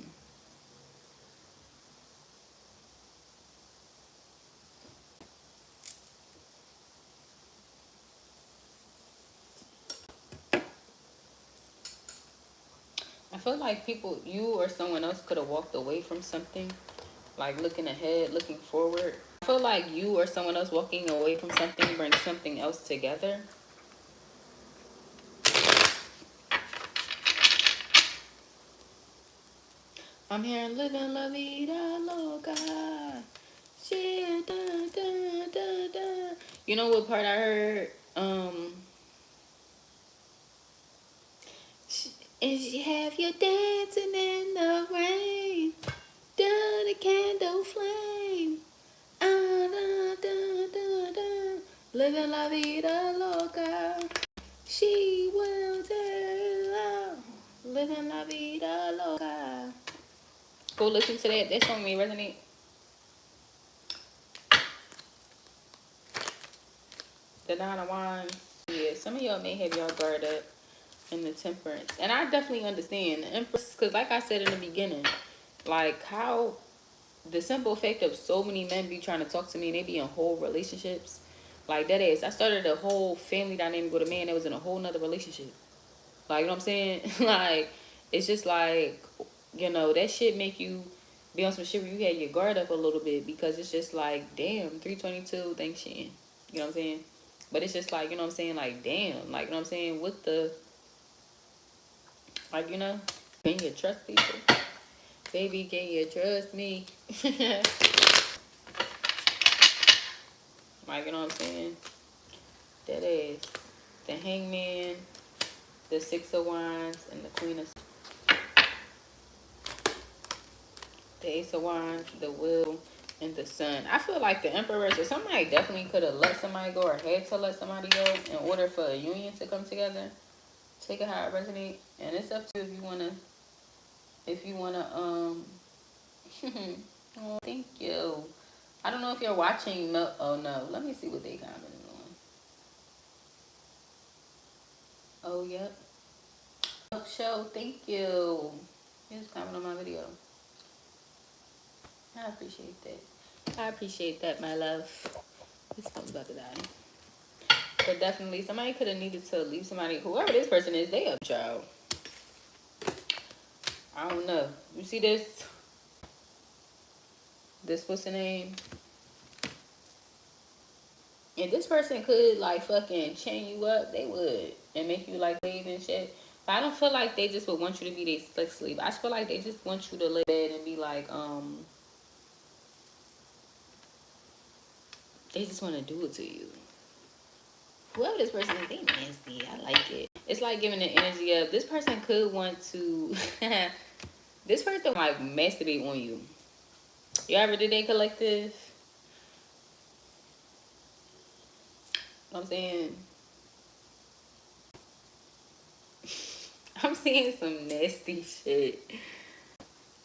I feel like people, you or someone else could have walked away from something, like looking ahead, looking forward. I feel like you or someone else walking away from something brings something else together. I'm here living la vida loca. Shit, da, da, da, da. You know what part I heard? And she have you dancing in the rain, down the candle flame. Ah, da, da, da, da. Living la vida loca. She will tell. Living la vida loca. Go listen to that. That song may resonate. The Nine of Wands. Yeah, some of y'all may have y'all guard up in the Temperance. And I definitely understand the Empress, because like I said in the beginning, like how the simple fact of so many men be trying to talk to me and they be in whole relationships. Like that is, I started a whole family dynamic with a man that was in a whole nother relationship. Like, you know what I'm saying? Like, it's just like, you know, that shit make you be on some shit where you had your guard up a little bit, because it's just like, damn, 322, thanks, Shan. You know what I'm saying? But it's just like, you know what I'm saying? Like, damn. Like, you know what I'm saying? What the, like, you know? Can you trust people? Baby, can you trust me? Like, you know what I'm saying? That is the Hangman, the Six of Wands, and the Queen of, the Ace of Wands, the Wheel, and the Sun. I feel like the Emperor, so somebody definitely could have let somebody go or had to let somebody go in order for a union to come together. Take it how it resonates, and it's up to you if you wanna, oh, thank you. I don't know if you're watching. Oh no, let me see what they commented on. Oh yep. Show, thank you. Just comment on my video. I appreciate that. I appreciate that, my love. This phone's about to die. But definitely, somebody could have needed to leave somebody, whoever this person is, they up, child. I don't know. You see this? This, what's the name? If this person could, like, fucking chain you up, they would. And make you, like, leave and shit. But I don't feel like they just would want you to be their sex slave. I just feel like they just want you to lay in bed and be like, they just want to do it to you. Whoever this person is, they nasty. I like it. It's like giving the energy of, this person could want to, this person like masturbate on you. You ever did a collective? You know what I'm saying? I'm seeing some nasty shit.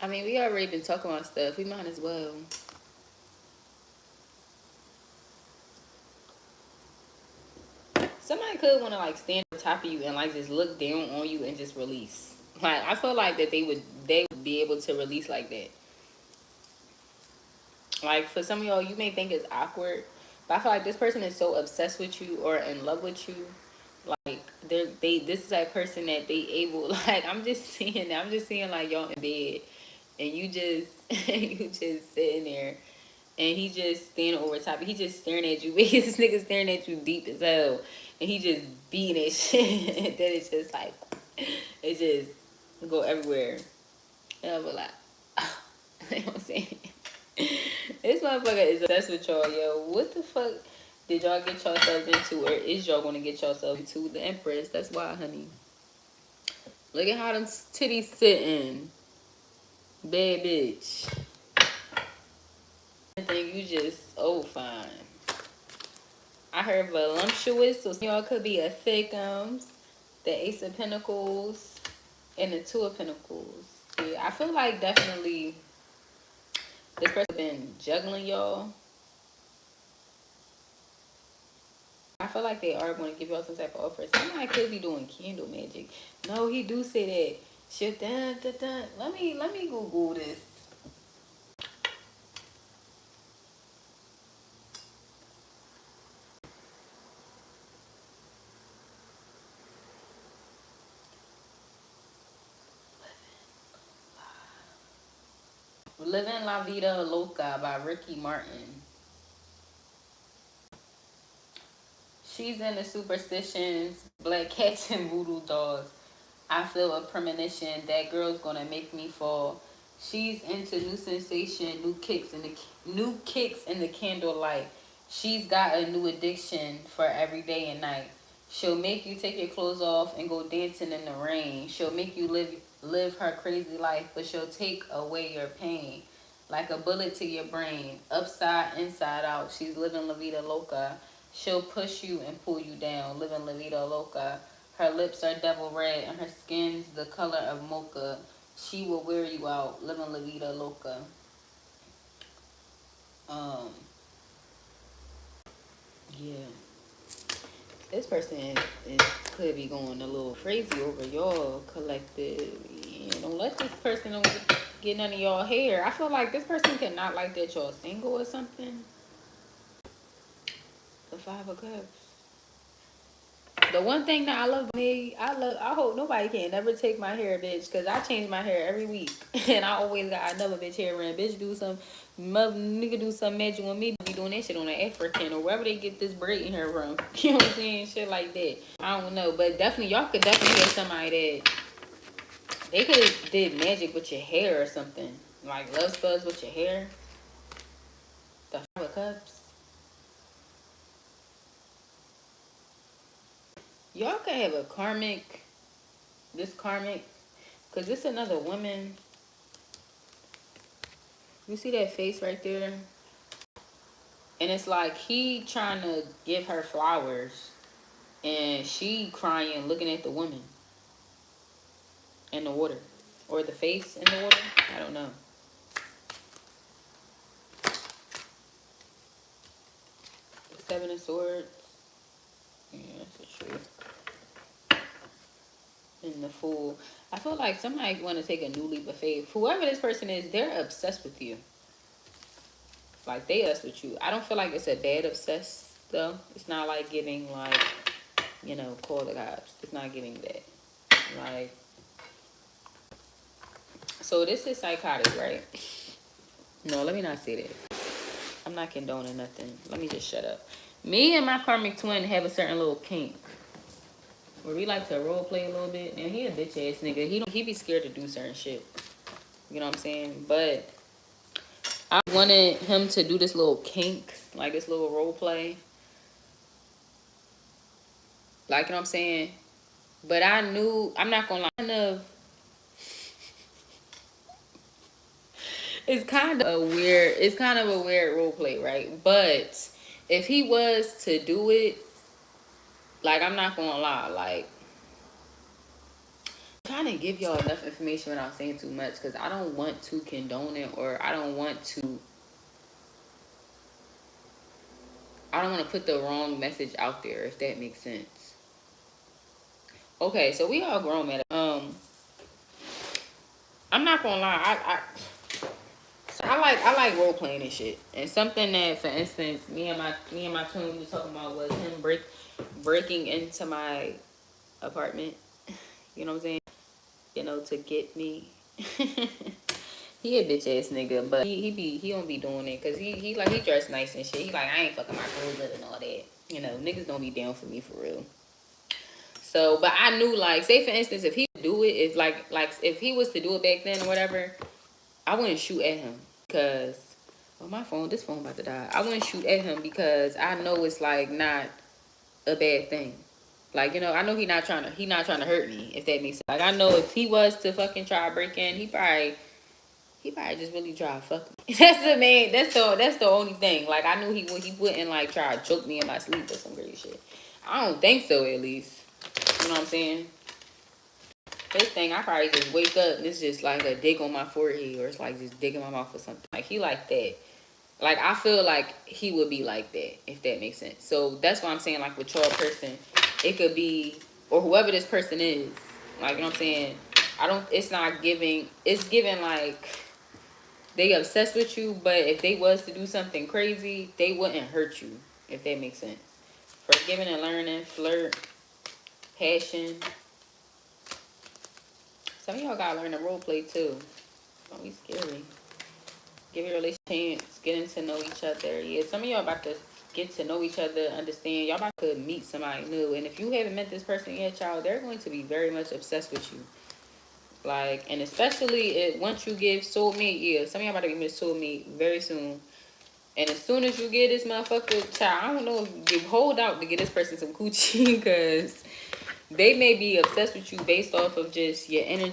I mean, we already been talking about stuff. We might as well. Somebody could want to like stand on top of you and like just look down on you and just release. Like, I feel like that they would be able to release like that. Like, for some of y'all, you may think it's awkward, but I feel like this person is so obsessed with you or in love with you. Like, this is that person that they able, like, I'm just seeing like y'all in bed and you just you just sitting there and he just standing over top. He just staring at you. This nigga staring at you deep as hell, and he just beating that shit. And then it's just like, it just go everywhere. And I'm like, you know what I'm saying? This motherfucker is obsessed with y'all, yo. What the fuck did y'all get yourselves into, or is y'all gonna get yourself into? The Empress. That's why, honey. Look at how them titties sitting. Bad bitch. I think you just, oh, fine. I heard voluptuous, so y'all could be a thickums, the Ace of Pentacles, and the Two of Pentacles. Yeah, I feel like definitely this person been juggling y'all. I feel like they are going to give y'all some type of offer. Somebody could be doing candle magic. No, he do say that. Shit, dun, dun, dun. Let me Google this. Living La Vida Loca by Ricky Martin. She's into superstitions, black cats, and voodoo dolls. I feel a premonition that girl's gonna make me fall. She's into new sensation, new kicks in the candlelight. She's got a new addiction for every day and night. She'll make you take your clothes off and go dancing in the rain. She'll make you live her crazy life, but she'll take away your pain. Like a bullet to your brain, upside, inside out. She's living La Vida Loca. She'll push you and pull you down, living La Vida Loca. Her lips are devil red and her skin's the color of mocha. She will wear you out, living La Vida Loca. Um, yeah. This person could be going a little crazy over y'all collective. Don't let this person get none of y'all hair. I feel like this person could not like that y'all single or something. The Five of Cups. The one thing that I love me, I hope nobody can never take my hair, bitch, because I change my hair every week. And I always got another bitch hair around. Bitch do some, mother nigga do some magic with me, be doing that shit on an African or wherever they get this braiding hair from. You know what I'm saying? Shit like that. I don't know. But definitely, y'all could definitely have somebody that, they could have did magic with your hair or something. Like love spells with your hair. The Five of Cups. Y'all could have a karmic, because it's another woman. You see that face right there? And it's like he trying to give her flowers and she crying looking at the woman in the water. Or the face in the water. I don't know. The Seven of Swords. Yeah, that's the truth. And the Fool. I feel like somebody want to take a new leap of faith. Whoever this person is, they're obsessed with you. Like, they obsessed with you. I don't feel like it's a bad obsessed, though. It's not like giving, like, call the cops. It's not giving that. Like, so this is psychotic, right? No, let me not say that. I'm not condoning nothing. Let me just shut up. Me and my karmic twin have a certain little kink where we like to role play a little bit. And he a bitch ass nigga. He be scared to do certain shit. You know what I'm saying? But I wanted him to do this little kink, like this little role play. Like, you know what I'm saying? But I knew, I'm not gonna lie, it's kind of a weird role play, right? But if he was to do it, like, I'm not gonna lie, like, kind of give y'all enough information without saying too much, because I don't want to condone it, or I don't want to put the wrong message out there, if that makes sense. Okay, so we all grown, man. I'm not gonna lie, I like role playing and shit. And something that, for instance, me and my twin, we was talking about, was him breaking into my apartment. You know what I'm saying? To get me. He a bitch ass nigga, but he don't be doing it, cause he dressed nice and shit. He like, I ain't fucking my clothes up and all that. Niggas don't be down for me for real. So, but I knew, like, say for instance, if he would do it, if he was to do it back then or whatever, I wouldn't shoot at him, because this phone about to die. I wouldn't shoot at him because I know it's like not a bad thing. Like, I know he not trying to hurt me, if that makes sense. Like, I know if he was to fucking try to break in, he probably just really try to fuck me. That's the only thing. Like, I knew he wouldn't like try to choke me in my sleep or some crazy shit. I don't think so, at least. You know what I'm saying? This thing, I probably just wake up and it's just like a dig on my forehead, or it's like just digging my mouth or something. Like, he like that. Like, I feel like he would be like that, if that makes sense. So that's why I'm saying, like, with your person, it could be, or whoever this person is, like, you know what I'm saying? it's not giving, it's giving like they obsessed with you, but if they was to do something crazy, they wouldn't hurt you, if that makes sense. Forgiving and learning, flirt, passion. Some of y'all gotta learn to role play too. Don't be scary. Give your relationship a chance, getting to know each other. Yeah, some of y'all about to get to know each other, understand. Y'all about to meet somebody new. And if you haven't met this person yet, y'all, they're going to be very much obsessed with you. Like, and especially once you give soulmate, yeah, some of y'all about to be with soulmate very soon. And as soon as you get this motherfucker, child, I don't know if you hold out to get this person some coochie, because they may be obsessed with you based off of just your energy.